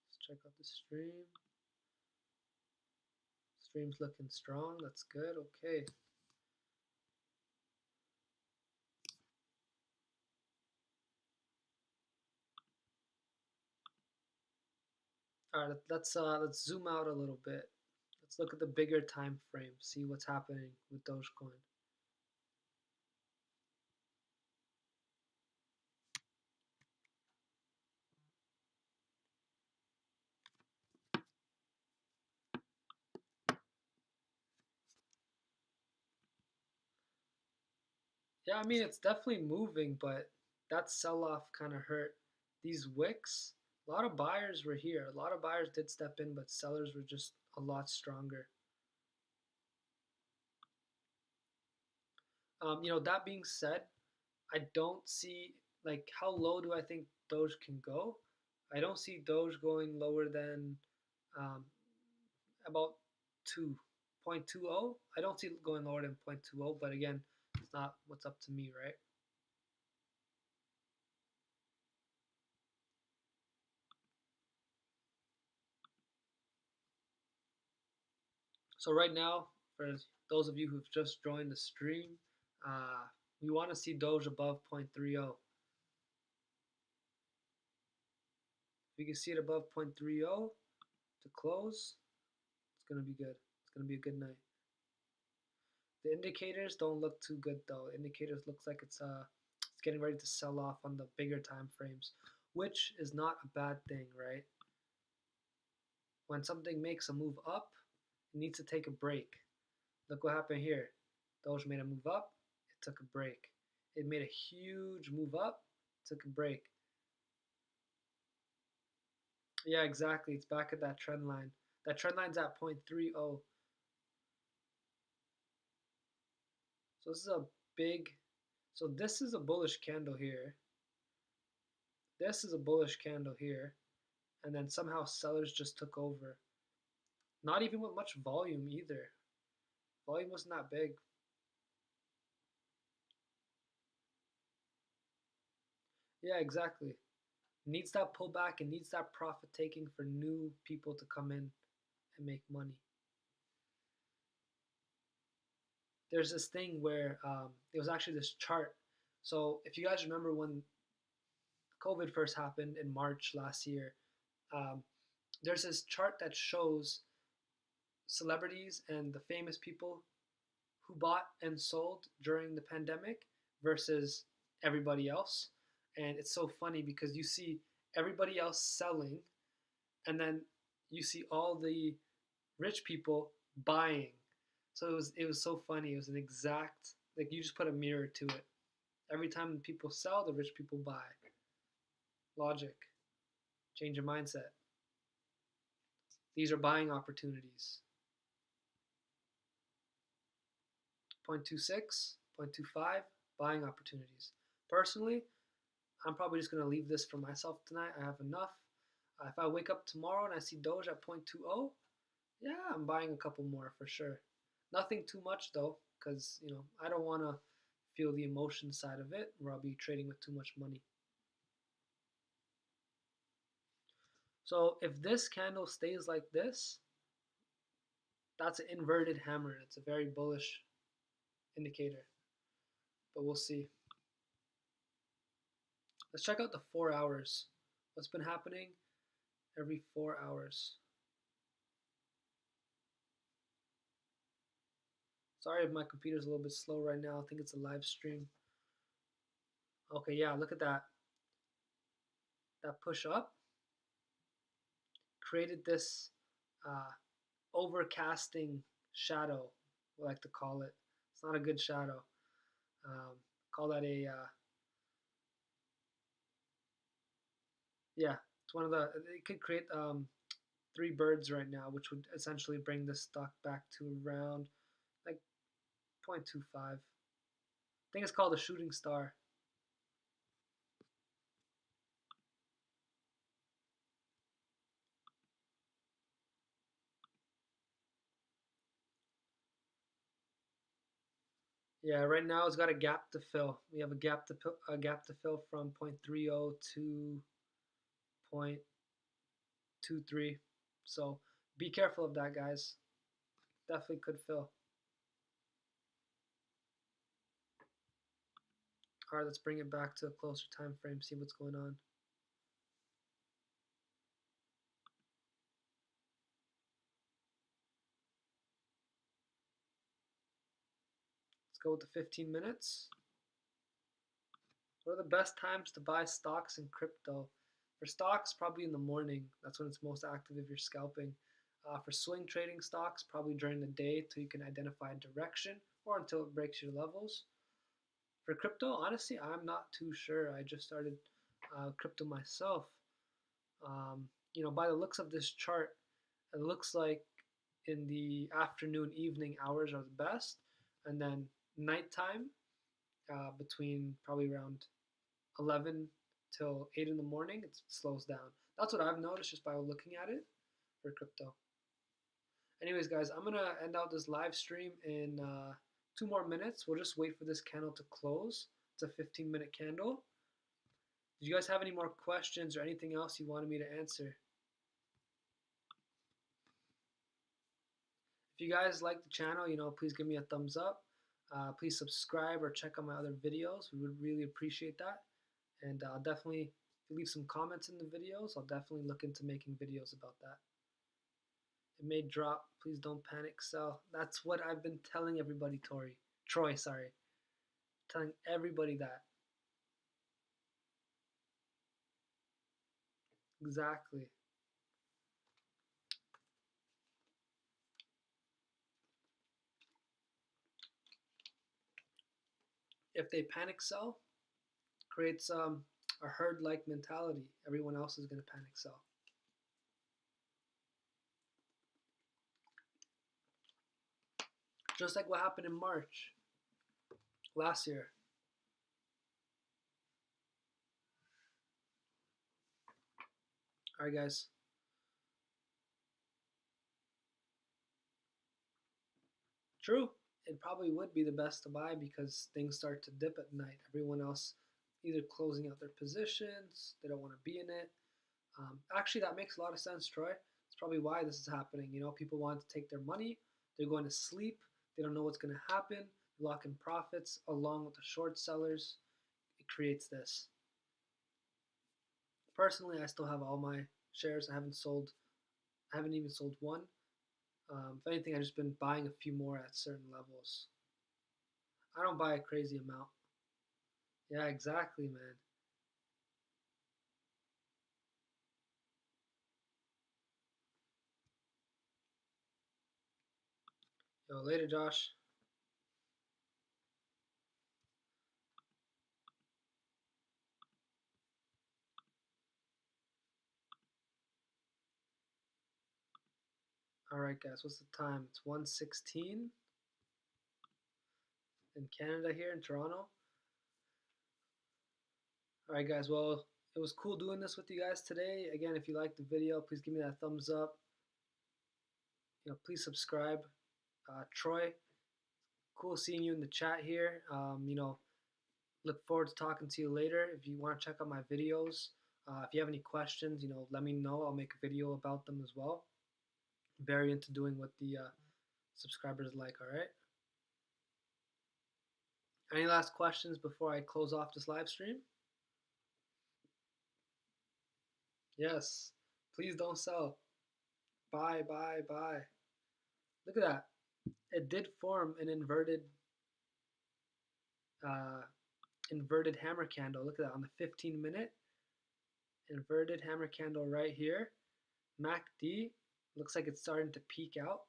Let's check out the stream. Stream's looking strong. That's good. Okay. All right. Let's zoom out a little bit. Let's look at the bigger time frame. See what's happening with Dogecoin. Yeah, I mean it's definitely moving, but that sell-off kind of hurt these wicks. A lot of buyers were here. A lot of buyers did step in, but sellers were just a lot stronger. That being said, I don't see like how low do I think Doge can go? I don't see Doge going lower than um, about 2.20. I don't see it going lower than 0.20, but again, it's not what's up to me, right? So right now, for those of you who've just joined the stream, we want to see Doge above 0.30. If we can see it above 0.30 to close, it's gonna be good. It's gonna be a good night. The indicators don't look too good though. Indicators looks like it's getting ready to sell off on the bigger time frames, which is not a bad thing, right? When something makes a move up, it needs to take a break. Look what happened here. Doge made a move up, it took a break. It made a huge move up, took a break. Yeah, exactly. It's back at that trend line. That trend line's at 0.30. So this is a big, so this is a bullish candle here. This is a bullish candle here. And then somehow sellers just took over. Not even with much volume either. Volume wasn't that big. Yeah, exactly. It needs that pullback. It needs that profit taking for new people to come in and make money. There's this thing where there was actually this chart. So if you guys remember when COVID first happened in March last year, um, there's this chart that shows celebrities and the famous people who bought and sold during the pandemic versus everybody else. And it's so funny because you see everybody else selling, and then you see all the rich people buying. So it was so funny. It was an exact, like, you just put a mirror to it. Every time people sell, the rich people buy. Logic. Change your mindset. These are buying opportunities. 0.26, 0.25, buying opportunities. Personally, I'm probably just going to leave this for myself tonight. I have enough. If I wake up tomorrow and I see Doge at 0.20, yeah, I'm buying a couple more for sure. Nothing too much though, because I don't want to feel the emotion side of it where I'll be trading with too much money. So if this candle stays like this, that's an inverted hammer. It's a very bullish indicator, but we'll see. Let's check out the 4 hours. What's been happening every 4 hours? Sorry if my computer's a little bit slow right now. I think it's a live stream. Okay, yeah, look at that. That push up created this uh, overcasting shadow, we like to call it. It's not a good shadow. Call that yeah, it's one of the, it could create three birds right now, which would essentially bring the stock back to around like 0.25. I think it's called a shooting star. Yeah, right now it's got a gap to fill. We have a gap to fill from 0.30 to 0.23. So be careful of that, guys. Definitely could fill. All right, let's bring it back to a closer time frame, see what's going on. Let's go with the 15 minutes. What are the best times to buy stocks and crypto? For stocks, probably in the morning. That's when it's most active if you're scalping. For swing trading stocks, probably during the day till you can identify a direction or until it breaks your levels. For crypto, honestly, I'm not too sure. I just started crypto myself. By the looks of this chart, it looks like in the afternoon, evening hours are the best, and then nighttime between probably around 11 till 8 in the morning, it slows down. That's what I've noticed just by looking at it for crypto. Anyways, guys, I'm gonna end out this live stream in 2 more minutes. We'll just wait for this candle to close. It's a 15-minute candle. Did you guys have any more questions or anything else you wanted me to answer? If you guys like the channel, please give me a thumbs up. Please subscribe or check out my other videos. We would really appreciate that. And I'll definitely, if you leave some comments in the videos, I'll definitely look into making videos about that. It may drop. Please don't panic sell. That's what I've been telling everybody, Troy, sorry. Telling everybody that. Exactly. If they panic sell, creates a herd-like mentality. Everyone else is going to panic sell. Just like what happened in March last year. All right, guys. True. It probably would be the best to buy because things start to dip at night. Everyone else either closing out their positions, they don't want to be in it. Actually, that makes a lot of sense, Troy. It's probably why this is happening. People want to take their money, they're going to sleep, they don't know what's going to happen, lock in profits along with the short sellers. It creates this. Personally, I still have all my shares. I haven't even sold one. If anything, I've just been buying a few more at certain levels. I don't buy a crazy amount. Yeah, exactly, man. Yo, later, Josh. All right, guys, what's the time? It's 1:16 in Canada here in Toronto. All right, guys, well, it was cool doing this with you guys today. Again, if you liked the video, please give me that thumbs up. Please subscribe. Troy, cool seeing you in the chat here. Look forward to talking to you later. If you want to check out my videos, if you have any questions, let me know. I'll make a video about them as well. Very into doing what the subscribers like, all right? Any last questions before I close off this live stream? Yes. Please don't sell. Buy, buy, buy. Look at that. It did form an uh, inverted hammer candle. Look at that on the 15-minute inverted hammer candle right here. MACD looks like it's starting to peak out.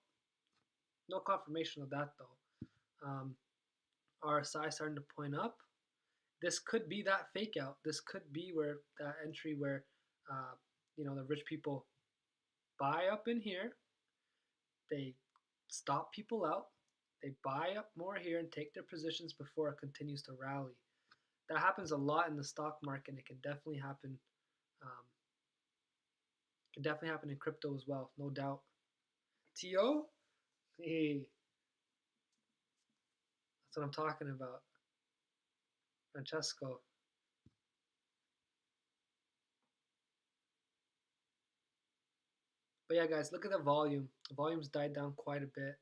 No confirmation of that though. RSI starting to point up. This could be that fake out. This could be where that entry where the rich people buy up in here. They stop people out. They buy up more here and take their positions before it continues to rally. That happens a lot in the stock market, and it can definitely happen. In crypto as well, no doubt. To, hey, that's what I'm talking about. Francesco. But yeah, guys, look at the volume. The volume's died down quite a bit.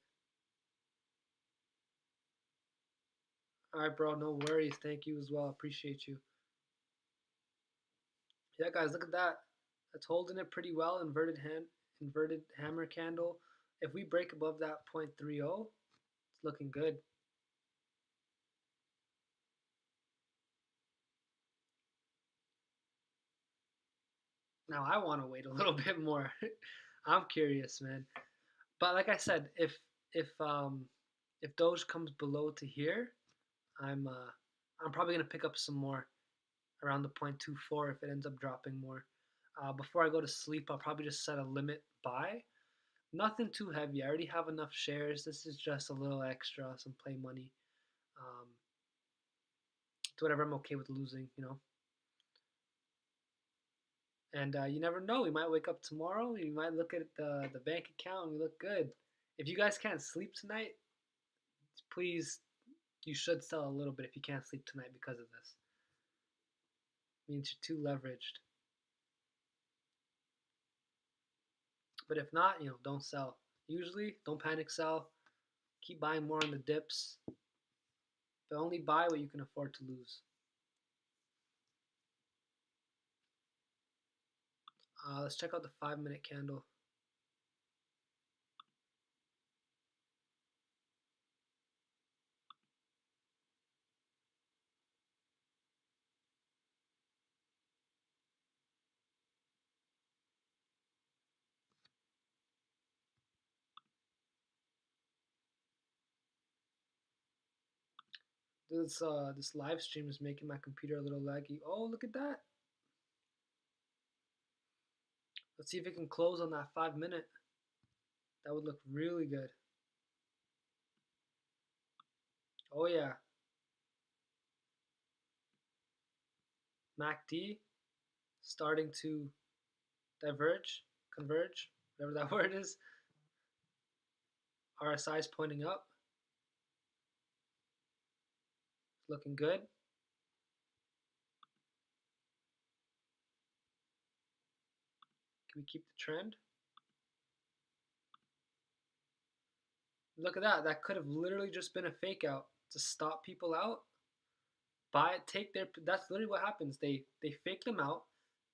All right, bro, no worries. Thank you as well. Appreciate you. Yeah, guys, look at that. That's holding it pretty well. Inverted hammer candle. If we break above that 0.30, it's looking good. Now I want to wait a little bit more. I'm curious, man. But like I said, if Doge comes below to here, I'm I'm probably going to pick up some more around the 0.24 if it ends up dropping more. Before I go to sleep, I'll probably just set a limit buy. Nothing too heavy. I already have enough shares. This is just a little extra, some play money. To whatever I'm okay with losing. And you never know. We might wake up tomorrow. You might look at the bank account and we look good. If you guys can't sleep tonight, please, you should sell a little bit if you can't sleep tonight because of this. It means you're too leveraged. But if not, don't sell. Usually, don't panic sell. Keep buying more on the dips. But only buy what you can afford to lose. Let's check out the 5-minute candle. This live stream is making my computer a little laggy. Oh, look at that. Let's see if it can close on that 5-minute. That would look really good. Oh yeah. MACD starting to converge, whatever that word is. RSI is pointing up. Looking good. Can we keep the trend? Look at that. That could have literally just been a fake out to stop people out. Buy it, take their. That's literally what happens. They fake them out.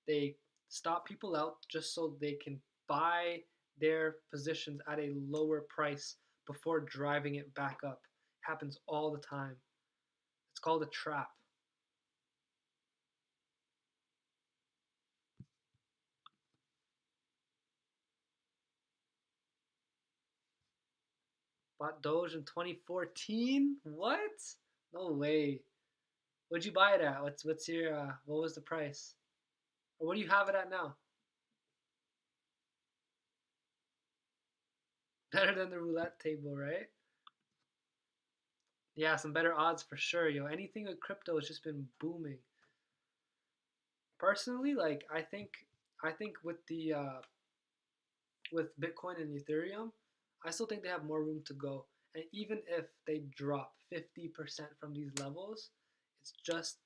They stop people out just so they can buy their positions at a lower price before driving it back up. It happens all the time. It's called a trap. Bought Doge in 2014? What? No way. What'd you buy it at? What's your what was the price? Or what do you have it at now? Better than the roulette table, right? Yeah, some better odds for sure, yo. Anything with crypto has just been booming. Personally, like I think with Bitcoin and Ethereum, I still think they have more room to go. And even if they drop 50% from these levels, it's just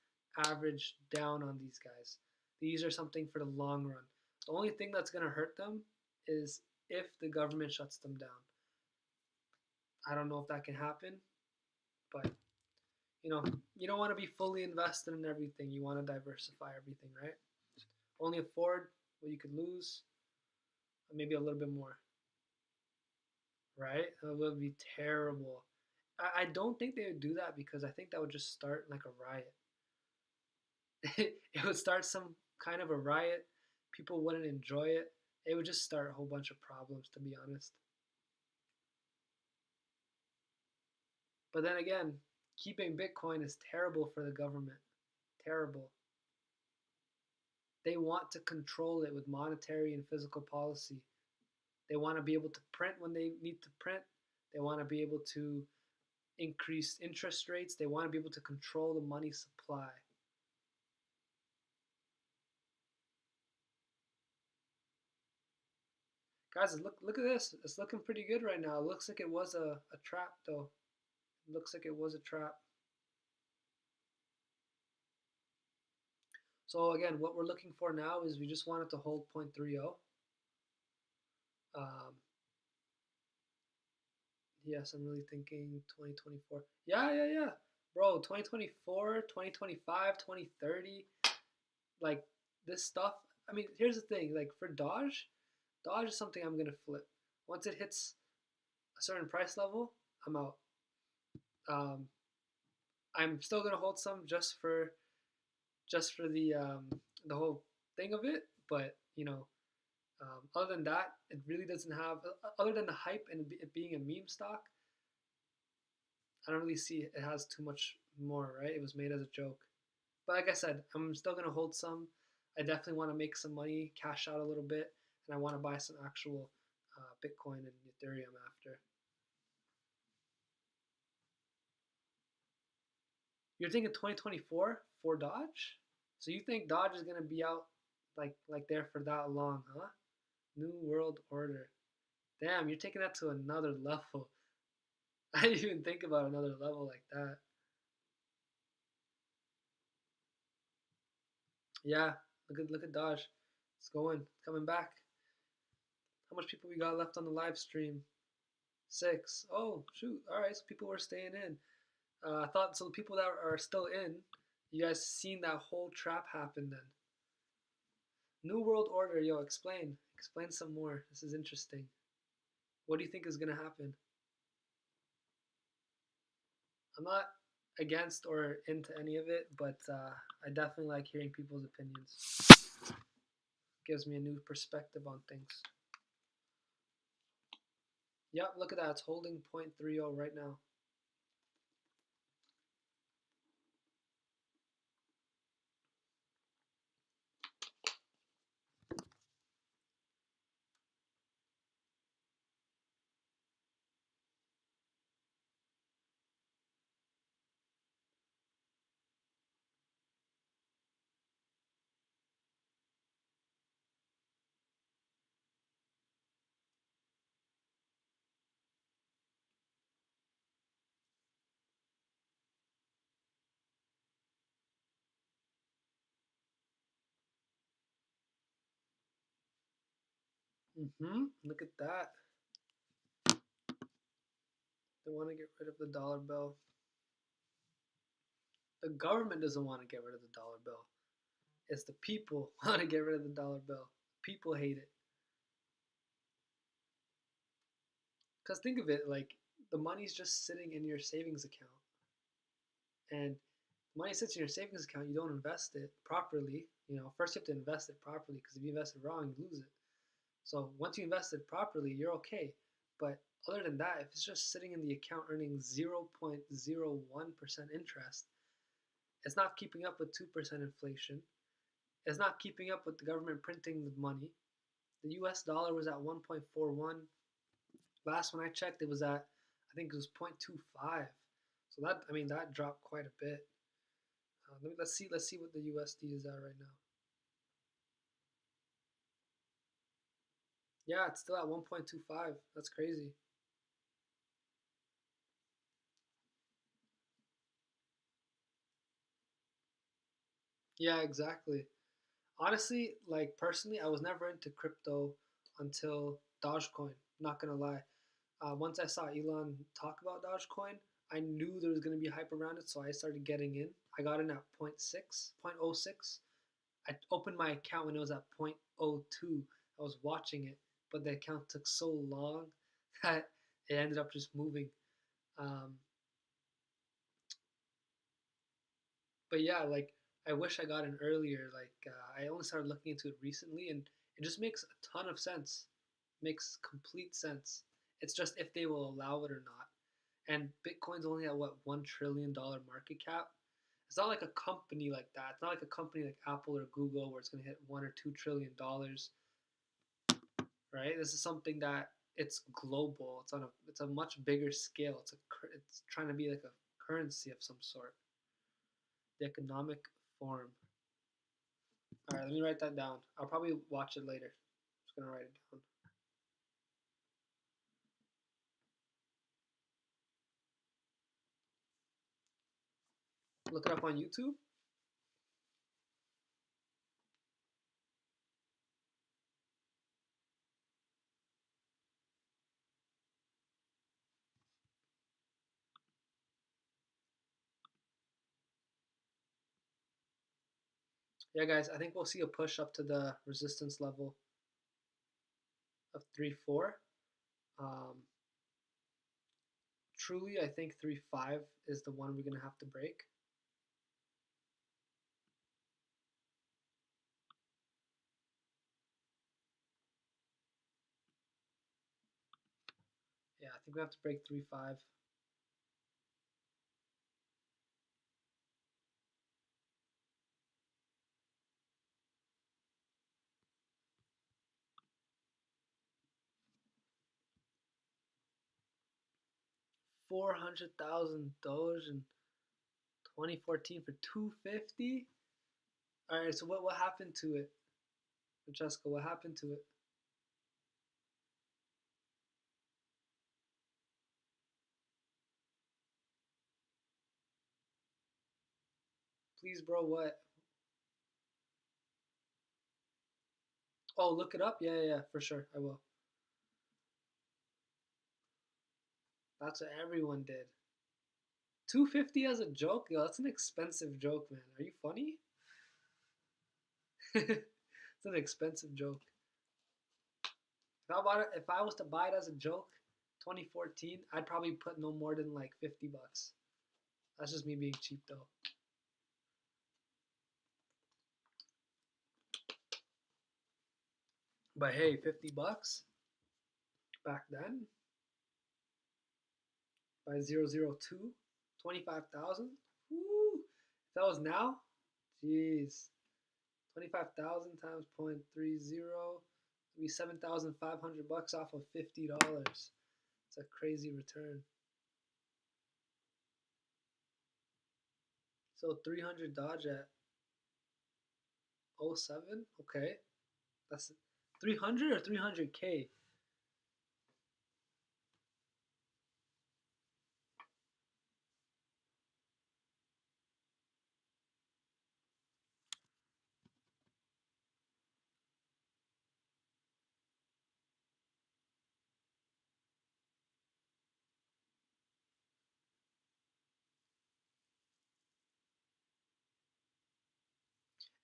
average down on these guys. These are something for the long run. The only thing that's going to hurt them is if the government shuts them down. I don't know if that can happen, but you don't want to be fully invested in everything. You want to diversify everything, right? Only afford what you could lose, maybe a little bit more, right? That would be terrible. I don't think they would do that because I think that would just start like a riot. It would start some kind of a riot. People wouldn't enjoy it. It would just start a whole bunch of problems, to be honest. But then again, keeping Bitcoin is terrible for the government. Terrible. They want to control it with monetary and physical policy. They want to be able to print when they need to print. They want to be able to increase interest rates. They want to be able to control the money supply. Guys, look at this. It's looking pretty good right now. It looks like it was a trap though. It looks like it was a trap. So again, what we're looking for now is we just want it to hold 0.30. Um, yes, I'm really thinking 2024. Yeah. Bro, 2024, 2025, 2030, like this stuff. I mean, here's the thing, like for Doge is something I'm gonna flip. Once it hits a certain price level, I'm out. Um, I'm still gonna hold some just for the whole thing of it, but other than that, it really doesn't have. Other than the hype and it being a meme stock, I don't really see it has too much more, right? It was made as a joke. But like I said, I'm still gonna hold some. I definitely want to make some money, cash out a little bit, and I want to buy some actual Bitcoin and Ethereum after. You're thinking 2024 for Doge? So you think Doge is gonna be out like there for that long, huh? New World Order. Damn, you're taking that to another level. I didn't even think about another level like that. Yeah, look at Doge. It's going, it's coming back. How much people we got left on the live stream? 6. Oh shoot! All right, so people were staying in. I thought so. The people that are still in, you guys seen that whole trap happen then? New World Order, yo, explain some more. This is interesting. What do you think is gonna happen? I'm not against or into any of it, but I definitely like hearing people's opinions. Gives me a new perspective on things. Yep, look at that. It's holding 0.30 right now. Look at that. They want to get rid of the dollar bill. The government doesn't want to get rid of the dollar bill. It's the people want to get rid of the dollar bill. People hate it. Because think of it, like the money's just sitting in your savings account. And money sits in your savings account, you don't invest it properly. First you have to invest it properly because if you invest it wrong, you lose it. So once you invest it properly, you're okay. But other than that, if it's just sitting in the account earning 0.01% interest, it's not keeping up with 2% inflation. It's not keeping up with the government printing the money. The US dollar was at 1.41. Last when I checked, it was at, I think it was 0.25. So that dropped quite a bit. Let's see what the USD is at right now. Yeah, it's still at 1.25. That's crazy. Yeah, exactly. Honestly, like personally, I was never into crypto until Dogecoin. Not gonna lie. Once I saw Elon talk about Dogecoin, I knew there was gonna be hype around it, so I started getting in. I got in at point oh 0.06. I opened my account when it was at 0.02. I was watching it, but the account took so long that it ended up just moving. Um, but yeah, like I wish I got in earlier. Like I only started looking into it recently, and it just makes a ton of sense. Makes complete sense. It's just if they will allow it or not. And Bitcoin's only at what $1 trillion market cap. It's not like a company like that. It's not like a company like Apple or Google where it's going to hit $1 or $2 trillion, right? This is something that it's global. It's a much bigger scale. It's trying to be like a currency of some sort. The economic form. All right, let me write that down. I'll probably watch it later. I'm just gonna write it down. Look it up on YouTube. Yeah, guys, I think we'll see a push up to the resistance level of 3.4. Um, Truly, I think 3.5 is the one we're gonna have to break. Yeah, I think we have to break 3.5. 400,000 Doge in 2014 for 250. All right, so what happened to it, Francesco? What happened to it? Please, bro. What? Oh, look it up. Yeah, for sure. I will. That's what everyone did. 250 as a joke? Yo, that's an expensive joke, man. Are you funny? It's an expensive joke. If I was to buy it as a joke, 2014, I'd probably put no more than like 50 bucks. That's just me being cheap though. But hey, 50 bucks back then by 002, 25,000. Woo! If that was now, jeez, 25,000 times 0.30 would be 7,500 bucks off of $50. It's a crazy return. So 300 Dodge at 07. Okay, that's 300 or 300K.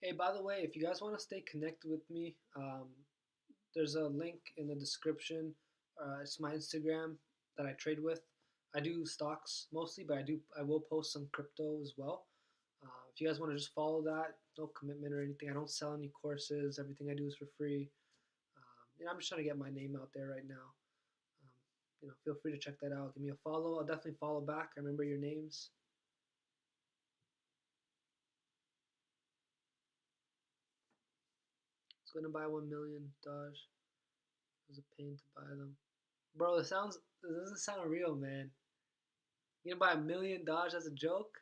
Hey, by the way, if you guys want to stay connected with me, there's a link in the description. It's my Instagram that I trade with. I do stocks mostly, but I will post some crypto as well. If you guys want to just follow that, no commitment or anything. I don't sell any courses. Everything I do is for free. I'm just trying to get my name out there right now. Feel free to check that out. Give me a follow. I'll definitely follow back. I remember your names. It's gonna buy 1 million Doge. It was a pain to buy them. Bro, it doesn't sound real, man. You gonna buy 1 million Doge as a joke?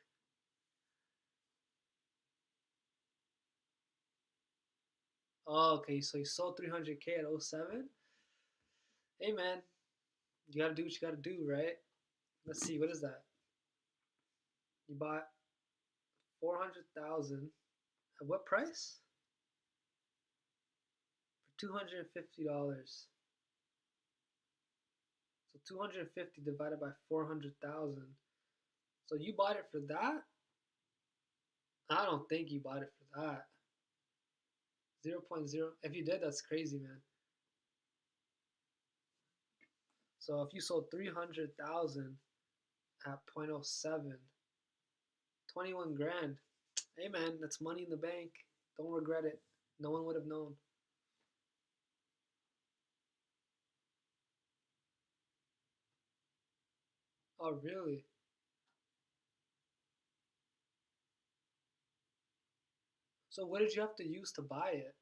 Oh, okay. So you sold 300K at 07? Hey, man, you gotta do what you gotta do, right? Let's see, what is that? You bought 400,000 at what price? For $250. So 250 divided by 400,000. So you bought it for that? I don't think you bought it for that. 0.0. If you did, that's crazy, man. So if you sold 300,000 at 0.07, 21 grand. Hey, man, that's money in the bank. Don't regret it. No one would have known. Oh, really? So what did you have to use to buy it?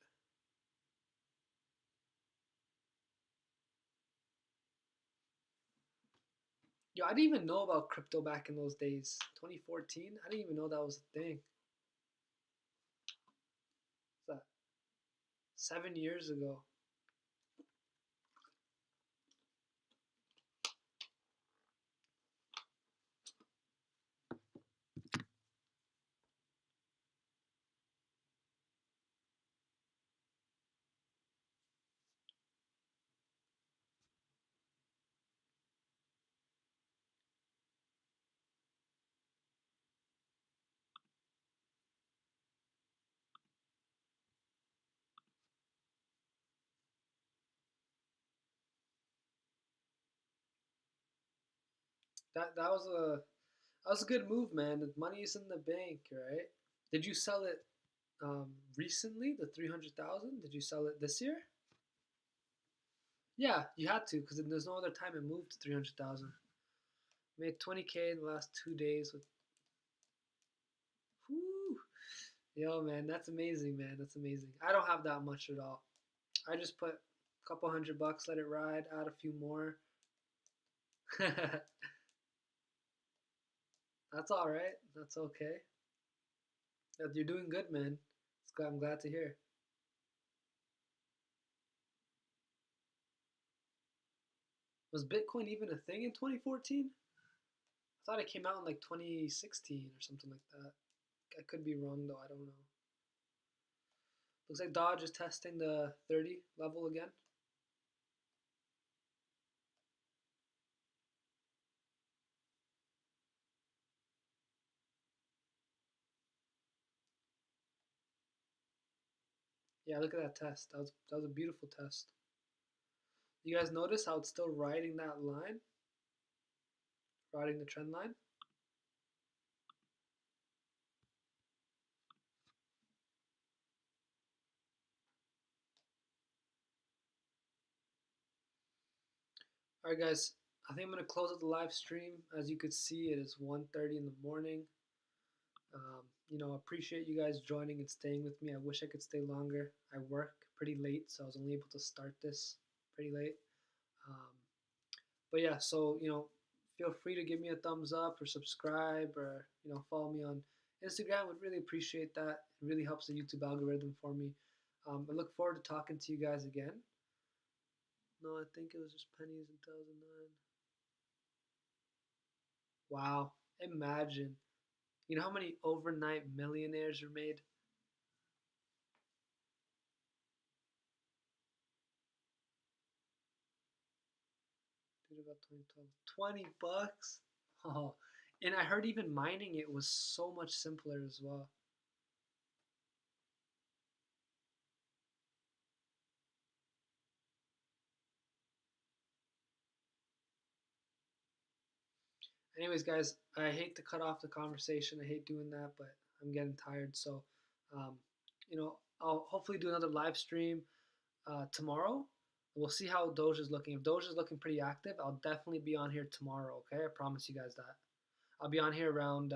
Yo, I didn't even know about crypto back in those days. 2014? I didn't even know that was a thing. What's that? 7 years ago. That was a good move, man. The money is in the bank, right? Did you sell it recently? The 300,000? Did you sell it this year? Yeah, you had to because there's no other time it moved to 300,000. Made 20K in the last 2 days with. Whew. Yo, man, that's amazing, man. That's amazing. I don't have that much at all. I just put a couple $100, let it ride, add a few more. That's all right. That's okay. You're doing good, man. I'm glad to hear. Was Bitcoin even a thing in 2014? I thought it came out in like 2016 or something like that. I could be wrong though. I don't know. Looks like Dodge is testing the 30 level again. Yeah, look at that test. That was a beautiful test. You guys notice how it's still riding that line, riding the trend line? All right, guys. I think I'm gonna close out the live stream. As you could see, it is 1:30 in the morning. Appreciate you guys joining and staying with me. I wish I could stay longer. I work pretty late, so I was only able to start this pretty late. Um, but yeah, so feel free to give me a thumbs up or subscribe or follow me on Instagram. Would really appreciate that. It really helps the YouTube algorithm for me. I look forward to talking to you guys again. No, I think it was just pennies in 2009. Wow, imagine. You know how many overnight millionaires are made? Dude, about 2012. 20 bucks? Oh, and I heard even mining it was so much simpler as well. Anyways, guys, I hate to cut off the conversation. I hate doing that, but I'm getting tired. So, um, I'll hopefully do another live stream tomorrow. We'll see how Doge is looking. If Doge is looking pretty active, I'll definitely be on here tomorrow. Okay, I promise you guys that. I'll be on here around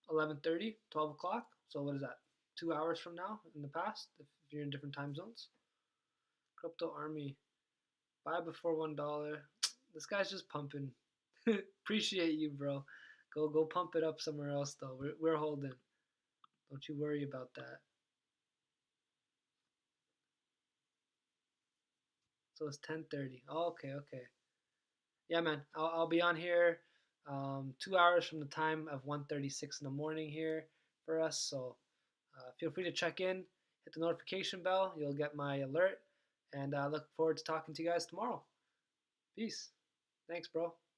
11:30, 12 o'clock. So what is that? 2 hours from now in the past, if you're in different time zones. Crypto Army, buy before $1. This guy's just pumping. Appreciate you, bro. Go pump it up somewhere else though. We're holding. Don't you worry about that. So it's 10:30. Oh, okay, okay. Yeah, man. I'll be on here 2 hours from the time of 1:36 in the morning here for us. So feel free to check in, hit the notification bell. You'll get my alert. And I look forward to talking to you guys tomorrow. Peace. Thanks, bro.